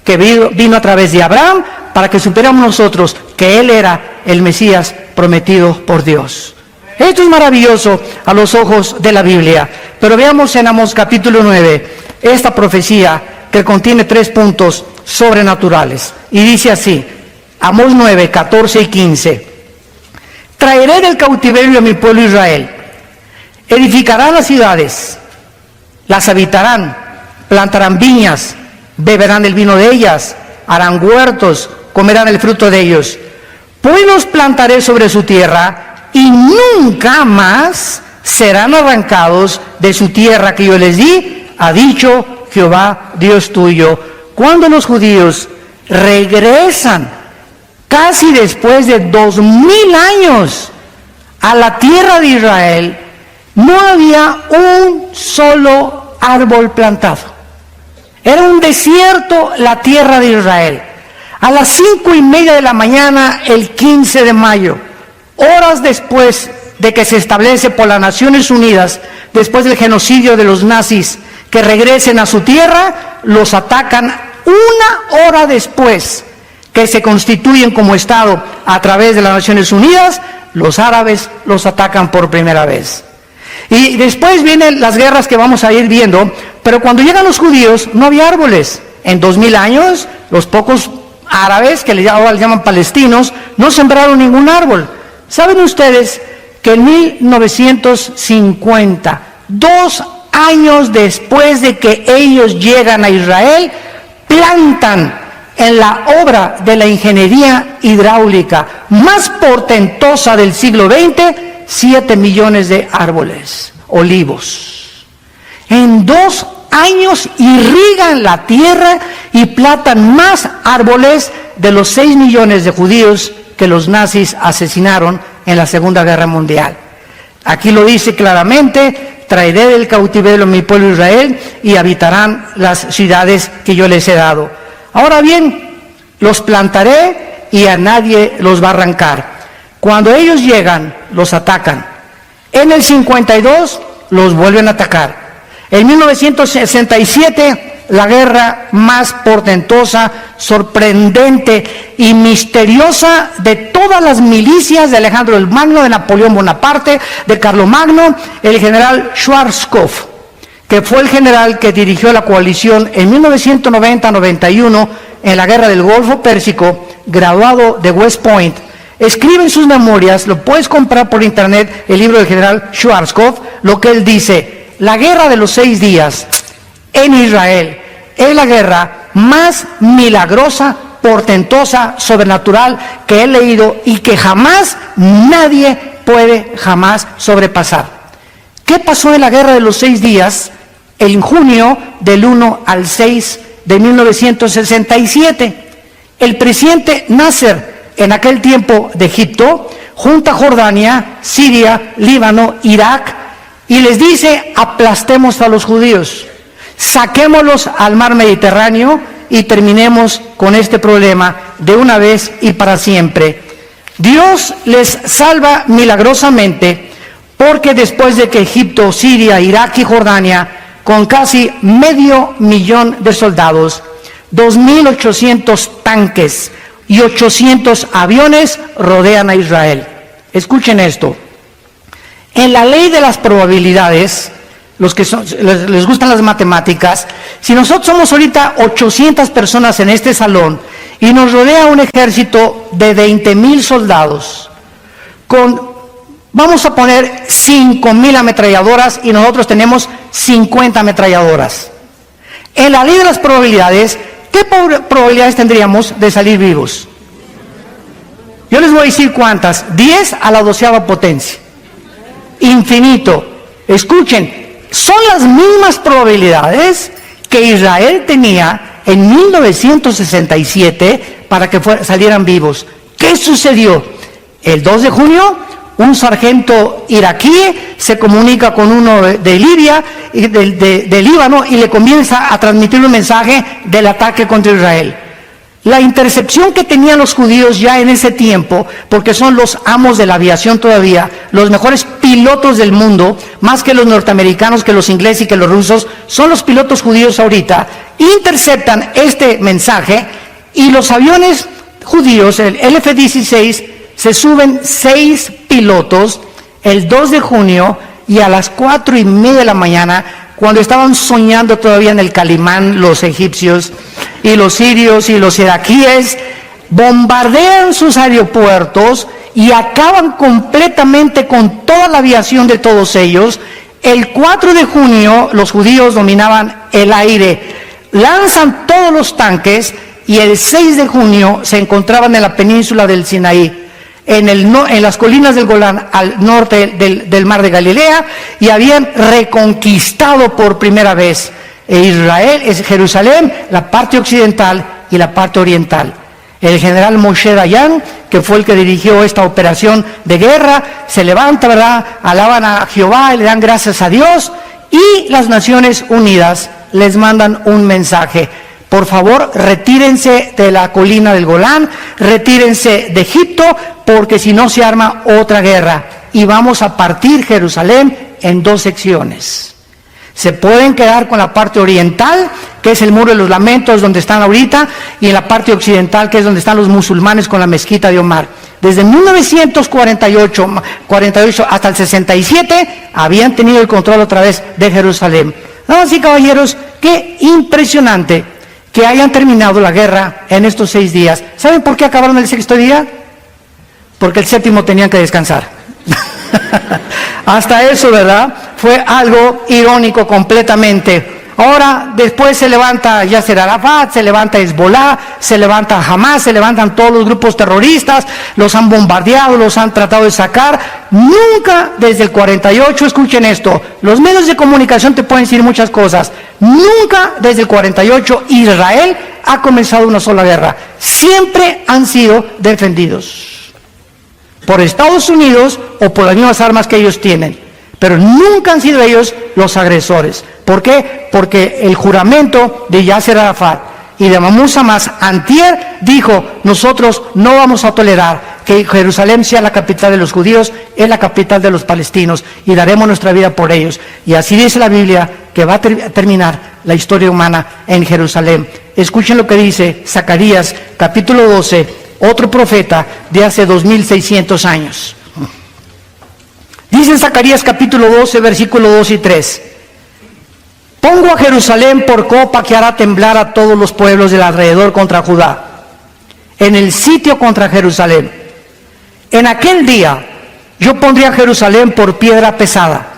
que vino a través de Abraham para que supiéramos nosotros que Él era el Mesías prometido por Dios. Esto es maravilloso a los ojos de la Biblia. Pero veamos en Amós capítulo 9 esta profecía que contiene 3 puntos sobrenaturales. Y dice así, Amós 9, 14 y 15. Traeré del cautiverio a mi pueblo Israel. Edificarán las ciudades, las habitarán, plantarán viñas, beberán el vino de ellas, harán huertos, comerán el fruto de ellos. Pues los plantaré sobre su tierra y nunca más serán arrancados de su tierra que yo les di, ha dicho Jehová Dios tuyo. Cuando los judíos regresan casi después de 2000 años a la tierra de Israel, no había un solo árbol plantado. Era un desierto la tierra de Israel. A las 5:30 de la mañana, el 15 de mayo, horas después de que se establece por las Naciones Unidas, después del genocidio de los nazis, que regresen a su tierra, los atacan 1 hora después que se constituyen como Estado a través de las Naciones Unidas. Los árabes los atacan por primera vez. Y después vienen las guerras que vamos a ir viendo, pero cuando llegan los judíos no había árboles. En 2000 años, los pocos árabes, que ahora les llaman palestinos, no sembraron ningún árbol. ¿Saben ustedes que en 1950, 2 años después de que ellos llegan a Israel, plantan en la obra de la ingeniería hidráulica más portentosa del siglo XX, 7 millones de árboles, olivos? En 2 años irrigan la tierra y plantan más árboles de los 6 millones de judíos que los nazis asesinaron en la Segunda Guerra Mundial. Aquí lo dice claramente, traeré del cautiverio a mi pueblo Israel y habitarán las ciudades que yo les he dado. Ahora bien, los plantaré y a nadie los va a arrancar. Cuando ellos llegan, los atacan. En el 52, los vuelven a atacar. En 1967, la guerra más portentosa, sorprendente y misteriosa de todas las milicias de Alejandro el Magno, de Napoleón Bonaparte, de Carlomagno, el general Schwarzkopf. que fue el general que dirigió la coalición en 1990-91 en la guerra del Golfo Pérsico, graduado de West Point, escribe en sus memorias, lo puedes comprar por internet, el libro del general Schwarzkopf, lo que él dice: la guerra de los 6 días en Israel es la guerra más milagrosa, portentosa, sobrenatural que he leído y que jamás nadie puede jamás sobrepasar. ¿Qué pasó en la guerra de los 6 días en junio del 1 al 6 de 1967? El presidente Nasser, en aquel tiempo de Egipto, junta a Jordania, Siria, Líbano, Irak, y les dice: aplastemos a los judíos, saquémoslos al mar Mediterráneo y terminemos con este problema de una vez y para siempre. Dios les salva milagrosamente, porque después de que Egipto, Siria, Irak y Jordania, con casi 500,000 de soldados, 2.800 tanques y 800 aviones rodean a Israel. Escuchen esto. En la ley de las probabilidades, los que les gustan las matemáticas, si nosotros somos ahorita 800 personas en este salón y nos rodea un ejército de 20,000 soldados, vamos a poner 5,000 ametralladoras y nosotros tenemos 50 ametralladoras. En la ley de las probabilidades, ¿qué probabilidades tendríamos de salir vivos? Yo les voy a decir cuántas: 10 a la 12ª potencia. Infinito. Escuchen, son las mismas probabilidades que Israel tenía en 1967 para que salieran vivos. ¿Qué sucedió? El 2 de junio, un sargento iraquí se comunica con uno de Libia, de Líbano, y le comienza a transmitir un mensaje del ataque contra Israel. La intercepción que tenían los judíos ya en ese tiempo, porque son los amos de la aviación todavía, los mejores pilotos del mundo, más que los norteamericanos, que los ingleses y que los rusos, son los pilotos judíos ahorita, interceptan este mensaje y los aviones judíos, el F-16, se suben 6 pilotos el 2 de junio y a las 4:30 de la mañana, cuando estaban soñando todavía en el Calimán los egipcios y los sirios y los iraquíes, bombardean sus aeropuertos y acaban completamente con toda la aviación de todos ellos. El 4 de junio los judíos dominaban el aire, lanzan todos los tanques, y el 6 de junio se encontraban en la península del Sinaí, en las colinas del Golán, al norte del mar de Galilea, y habían reconquistado por primera vez Israel, Jerusalén, la parte occidental y la parte oriental. El general Moshe Dayan, que fue el que dirigió esta operación de guerra, se levanta, ¿verdad?, alaban a Jehová y le dan gracias a Dios, y las Naciones Unidas les mandan un mensaje: por favor, retírense de la colina del Golán, retírense de Egipto, porque si no se arma otra guerra y vamos a partir Jerusalén en 2 secciones. Se pueden quedar con la parte oriental, que es el Muro de los Lamentos, donde están ahorita, y en la parte occidental, que es donde están los musulmanes con la mezquita de Omar. Desde 1948 hasta el 67 habían tenido el control otra vez de Jerusalén. Damas y caballeros, qué impresionante que hayan terminado la guerra en estos 6 días. ¿Saben por qué acabaron el 6.º día? Porque el 7º tenían que descansar. Hasta eso, ¿verdad? Fue algo irónico completamente. Ahora, después se levanta Yasser Arafat, se levanta Hezbollah, se levanta Hamas, se levantan todos los grupos terroristas, los han bombardeado, los han tratado de sacar. Nunca desde el 48, escuchen esto, los medios de comunicación te pueden decir muchas cosas, nunca desde el 48 Israel ha comenzado una sola guerra. Siempre han sido defendidos por Estados Unidos o por las mismas armas que ellos tienen, pero nunca han sido ellos los agresores. ¿Por qué? Porque el juramento de Yasser Arafat y de Mahmoud Abbas antier dijo: nosotros no vamos a tolerar que Jerusalén sea la capital de los judíos, es la capital de los palestinos, y daremos nuestra vida por ellos. Y así dice la Biblia que va a terminar la historia humana en Jerusalén. Escuchen lo que dice Zacarías capítulo 12, otro profeta de hace 2600 años. Dice en Zacarías capítulo 12, versículo 2 y 3: pongo a Jerusalén por copa que hará temblar a todos los pueblos del alrededor contra Judá, en el sitio contra Jerusalén. En aquel día yo pondré a Jerusalén por piedra pesada.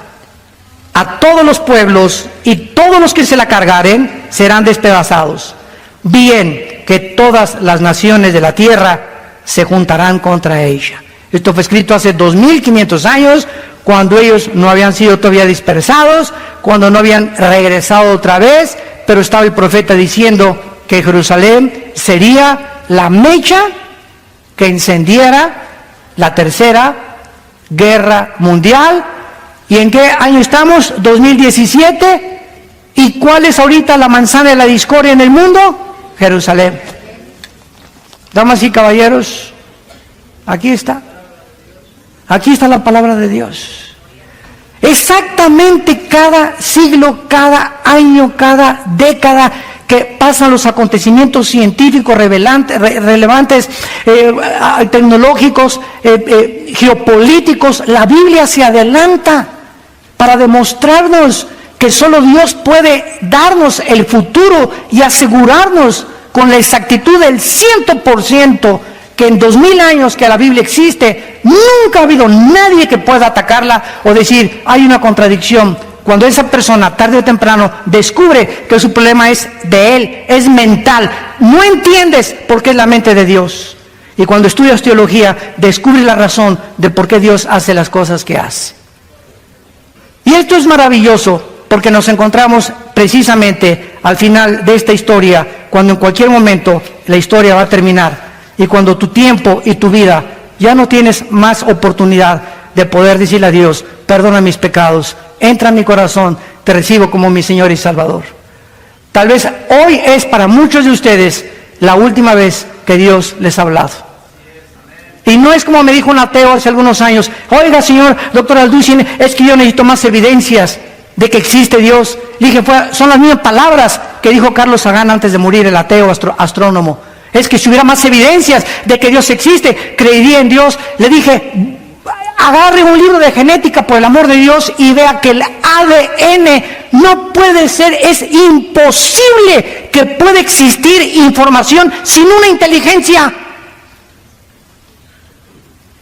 A todos los pueblos y todos los que se la cargaren serán despedazados. Bien que todas las naciones de la tierra se juntarán contra ella. Esto fue escrito hace 2500 años, cuando ellos no habían sido todavía dispersados, cuando no habían regresado otra vez, pero estaba el profeta diciendo que Jerusalén sería la mecha que encendiera la tercera guerra mundial. ¿Y en qué año estamos? 2017. ¿Y cuál es ahorita la manzana de la discordia en el mundo? Jerusalén. Damas y caballeros, aquí está. Aquí está la palabra de Dios. Exactamente cada siglo, cada año, cada década que pasan los acontecimientos científicos relevantes, tecnológicos, geopolíticos, la Biblia se adelanta para demostrarnos que solo Dios puede darnos el futuro y asegurarnos con la exactitud del 100% que en 2000 años que la Biblia existe, nunca ha habido nadie que pueda atacarla o decir, hay una contradicción. Cuando esa persona, tarde o temprano, descubre que su problema es de él, es mental, no entiendes por qué es la mente de Dios. Y cuando estudias teología, descubres la razón de por qué Dios hace las cosas que hace. Y esto es maravilloso, porque nos encontramos precisamente al final de esta historia, cuando en cualquier momento la historia va a terminar. Y cuando tu tiempo y tu vida ya no tienes más oportunidad de poder decirle a Dios, perdona mis pecados, entra en mi corazón, te recibo como mi Señor y Salvador. Tal vez hoy es para muchos de ustedes la última vez que Dios les ha hablado. Y no es como me dijo un ateo hace algunos años, oiga señor, doctor Alducin, es que yo necesito más evidencias de que existe Dios. Le dije, son las mismas palabras que dijo Carlos Sagan antes de morir, el ateo astrónomo. Es que si hubiera más evidencias de que Dios existe, creería en Dios. Le dije, agarre un libro de genética por el amor de Dios y vea que el ADN no puede ser, es imposible que pueda existir información sin una inteligencia.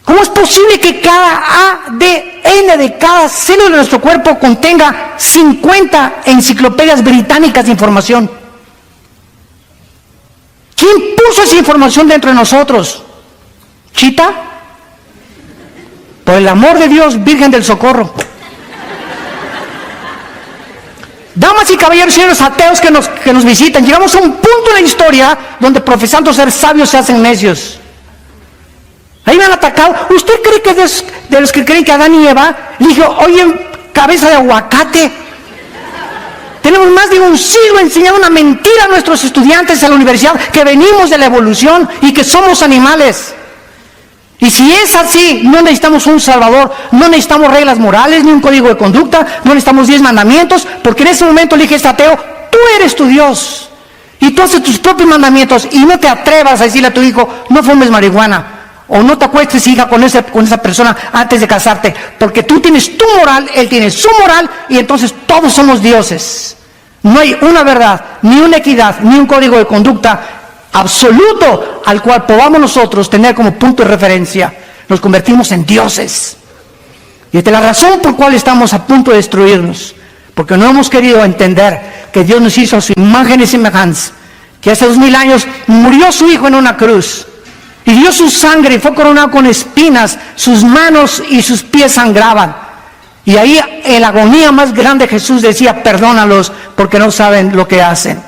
¿Cómo es posible que cada ADN de cada célula de nuestro cuerpo contenga 50 enciclopedias británicas de información? ¿Quién puso esa información dentro de nosotros? ¿Chita? Por el amor de Dios, Virgen del Socorro. Damas y caballeros, señores ateos que nos visitan, llegamos a un punto en la historia donde profesando ser sabios se hacen necios. Ahí me han atacado. ¿Usted cree que de los que creen que Adán y Eva, le dijo, oye, cabeza de aguacate? Tenemos más de un siglo enseñando una mentira a nuestros estudiantes en la universidad, que venimos de la evolución y que somos animales. Y si es así, no necesitamos un salvador, no necesitamos reglas morales, ni un código de conducta, no necesitamos 10 mandamientos, porque en ese momento le dije a este ateo, tú eres tu Dios, y tú haces tus propios mandamientos, y no te atrevas a decirle a tu hijo, no fumes marihuana, o no te acuestes, hija, con esa persona antes de casarte, porque tú tienes tu moral, él tiene su moral, y entonces todos somos dioses. No hay una verdad, ni una equidad, ni un código de conducta absoluto al cual podamos nosotros tener como punto de referencia. Nos convertimos en dioses. Y esta es la razón por la cual estamos a punto de destruirnos, porque no hemos querido entender que Dios nos hizo a su imagen y semejanza, que hace 2000 años murió su Hijo en una cruz, y dio su sangre y fue coronado con espinas, sus manos y sus pies sangraban. Y ahí en la agonía más grande Jesús decía, perdónalos porque no saben lo que hacen.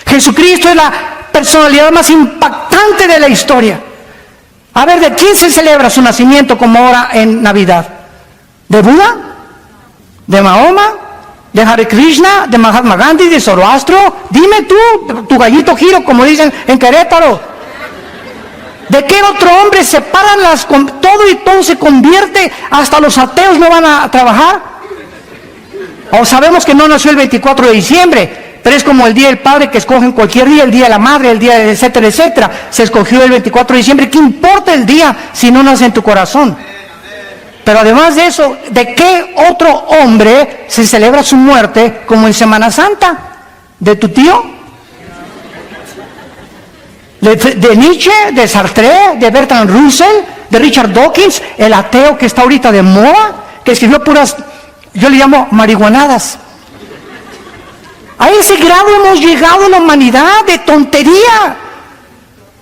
Jesucristo es la personalidad más impactante de la historia. A ver, ¿de quién se celebra su nacimiento como ahora en Navidad? ¿De Buda? ¿De Mahoma? ¿De Hare Krishna? ¿De Mahatma Gandhi? ¿De Zoroastro? Dime tú, tu gallito giro, como dicen en Querétaro. ¿De qué otro hombre se paran todo y todo se convierte? Hasta los ateos no van a trabajar. O sabemos que no nació el 24 de diciembre, pero es como el Día del Padre que escogen cualquier día, el Día de la Madre, el día de etcétera, etcétera. Se escogió el 24 de diciembre. ¿Qué importa el día si no nace en tu corazón? Pero además de eso, ¿de qué otro hombre se celebra su muerte como en Semana Santa? ¿De tu tío? ¿De Nietzsche? ¿De Sartre? ¿De Bertrand Russell? ¿De Richard Dawkins? El ateo que está ahorita de moda, que escribió puras, yo le llamo marihuanadas. A ese grado hemos llegado en la humanidad de tontería.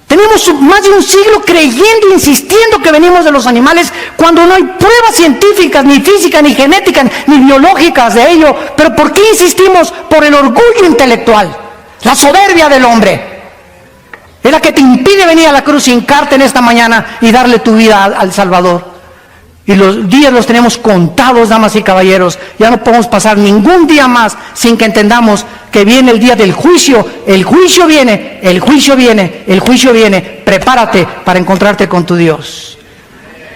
Tenemos más de un siglo creyendo, insistiendo que venimos de los animales, cuando no hay pruebas científicas, ni físicas, ni genéticas, ni biológicas de ello. Pero ¿por qué insistimos? Por el orgullo intelectual, la soberbia del hombre. Es la que te impide venir a la cruz, hincarte en esta mañana y darle tu vida al Salvador. Y los días los tenemos contados, damas y caballeros. Ya no podemos pasar ningún día más sin que entendamos que viene el día del juicio. El juicio viene, el juicio viene, el juicio viene. Prepárate para encontrarte con tu Dios.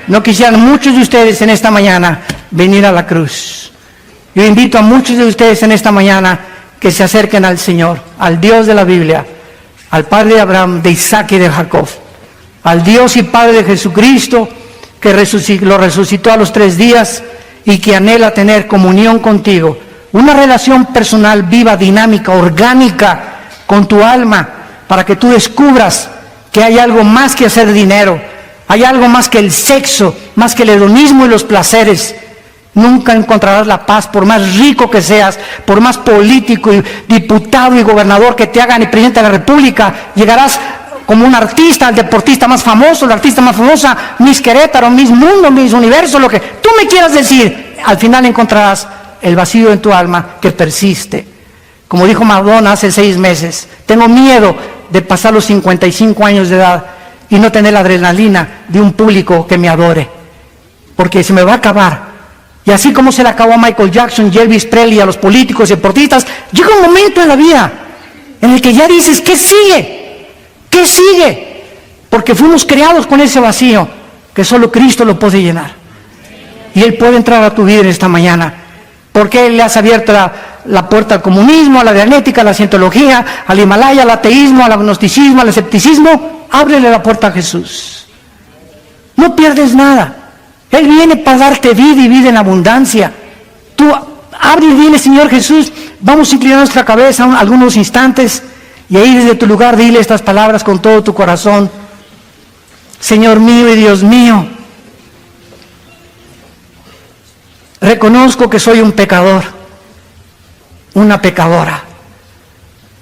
No quisieran muchos de ustedes en esta mañana venir a la cruz. Yo invito a muchos de ustedes en esta mañana que se acerquen al Señor, al Dios de la Biblia, al Padre de Abraham, de Isaac y de Jacob, al Dios y Padre de Jesucristo, que lo resucitó a los 3 días y que anhela tener comunión contigo, una relación personal viva, dinámica, orgánica con tu alma, para que tú descubras que hay algo más que hacer dinero, hay algo más que el sexo, más que el hedonismo y los placeres. Nunca encontrarás la paz, por más rico que seas, por más político y diputado y gobernador que te hagan y presidente de la República. Llegarás como un artista, el deportista más famoso, la artista más famosa, Miss Querétaro, Miss Mundo, Miss Universo, lo que tú me quieras decir. Al final encontrarás el vacío en tu alma que persiste. Como dijo Madonna hace 6 meses, tengo miedo de pasar los 55 años de edad y no tener la adrenalina de un público que me adore, porque se me va a acabar. Y así como se le acabó a Michael Jackson y Elvis Presley, a los políticos y deportistas, llega un momento en la vida en el que ya dices, ¿qué sigue? ¿Qué sigue? Porque fuimos creados con ese vacío que solo Cristo lo puede llenar. Y Él puede entrar a tu vida en esta mañana. Porque Él le has abierto la puerta al comunismo, a la dianética, a la cientología, al Himalaya, al ateísmo, al agnosticismo, al escepticismo. Ábrele la puerta a Jesús. No pierdes nada. Él viene para darte vida y vida en abundancia. Tú abre y dile, Señor Jesús, vamos a inclinar nuestra cabeza algunos instantes y ahí desde tu lugar dile estas palabras con todo tu corazón. Señor mío y Dios mío, reconozco que soy un pecador, una pecadora,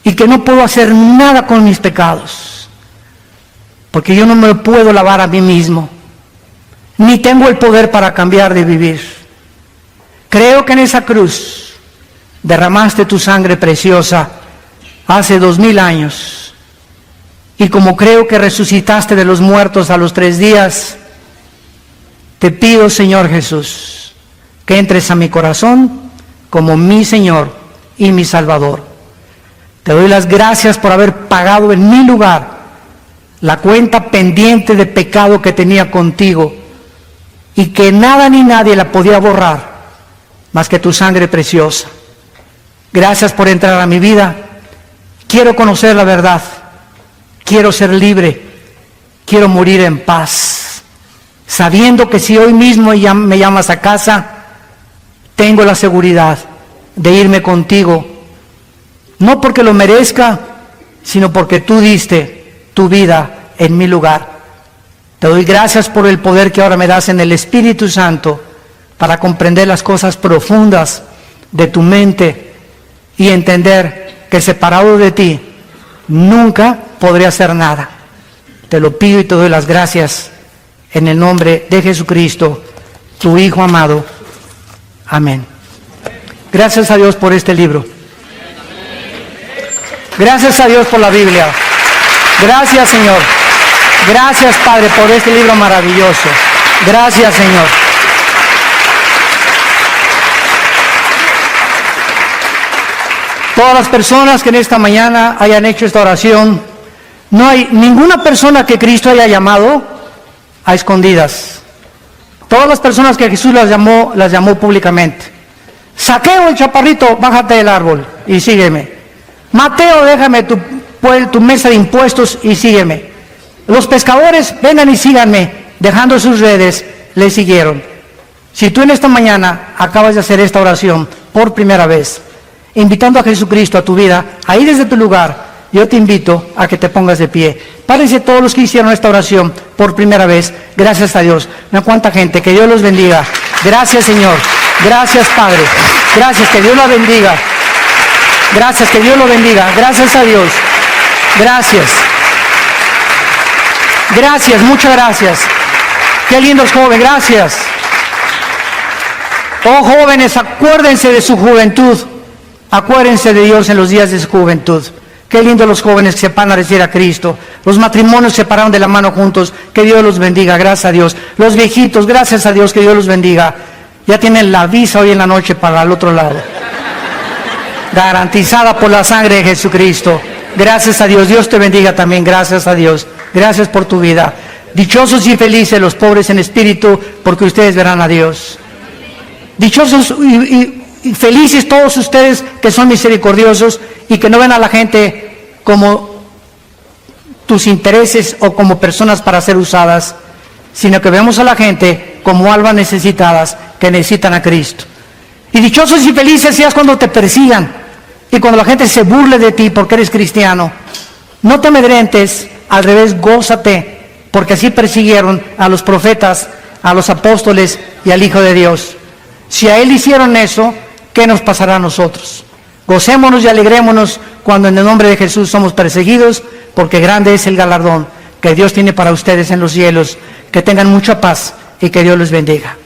y que no puedo hacer nada con mis pecados, porque yo no me puedo lavar a mí mismo, ni tengo el poder para cambiar de vivir. Creo que en esa cruz derramaste tu sangre preciosa hace 2000 años, y como creo que resucitaste de los muertos a los 3 días, te pido, Señor Jesús, que entres a mi corazón como mi Señor y mi Salvador. Te doy las gracias por haber pagado en mi lugar la cuenta pendiente de pecado que tenía contigo, y que nada ni nadie la podía borrar más que tu sangre preciosa. Gracias por entrar a mi vida. Quiero conocer la verdad, quiero ser libre, quiero morir en paz, sabiendo que si hoy mismo me llamas a casa, tengo la seguridad de irme contigo, no porque lo merezca, sino porque tú diste tu vida en mi lugar. Te doy gracias por el poder que ahora me das en el Espíritu Santo para comprender las cosas profundas de tu mente y entender que separado de ti nunca podré hacer nada. Te lo pido y te doy las gracias en el nombre de Jesucristo, tu Hijo amado. Amén. Gracias a Dios por este libro. Gracias a Dios por la Biblia. Gracias, Señor. Gracias, Padre, por este libro maravilloso. Gracias, Señor. Todas las personas que en esta mañana hayan hecho esta oración, no hay ninguna persona que Cristo haya llamado a escondidas. Todas las personas que Jesús las llamó públicamente. Saqueo, el chaparrito, bájate del árbol y sígueme. Mateo, déjame tu mesa de impuestos y sígueme. Los pescadores, vengan y síganme. Dejando sus redes, le siguieron. Si tú en esta mañana acabas de hacer esta oración por primera vez, invitando a Jesucristo a tu vida, ahí desde tu lugar, yo te invito a que te pongas de pie. Párense todos los que hicieron esta oración por primera vez. Gracias a Dios. No cuánta gente. Que Dios los bendiga. Gracias, Señor. Gracias, Padre. Gracias, que Dios la bendiga. Gracias, que Dios lo bendiga. Gracias a Dios. Gracias. Gracias, muchas gracias. Qué lindos jóvenes, gracias. Oh jóvenes, acuérdense de su juventud. Acuérdense de Dios en los días de su juventud. Qué lindo los jóvenes que se van a recibir a Cristo. Los matrimonios se pararon de la mano juntos. Que Dios los bendiga, gracias a Dios. Los viejitos, gracias a Dios, que Dios los bendiga. Ya tienen la visa hoy en la noche para el otro lado. Garantizada por la sangre de Jesucristo. Gracias a Dios. Dios te bendiga también, gracias a Dios. Gracias por tu vida. Dichosos y felices los pobres en espíritu, porque ustedes verán a Dios. Dichosos y felices todos ustedes que son misericordiosos y que no ven a la gente como tus intereses o como personas para ser usadas, sino que vemos a la gente como almas necesitadas que necesitan a Cristo. Y dichosos y felices seas cuando te persigan y cuando la gente se burle de ti porque eres cristiano. No te amedrentes, al revés, gózate, porque así persiguieron a los profetas, a los apóstoles y al Hijo de Dios. Si a Él hicieron eso, ¿qué nos pasará a nosotros? Gocémonos y alegrémonos cuando en el nombre de Jesús somos perseguidos, porque grande es el galardón que Dios tiene para ustedes en los cielos. Que tengan mucha paz y que Dios les bendiga.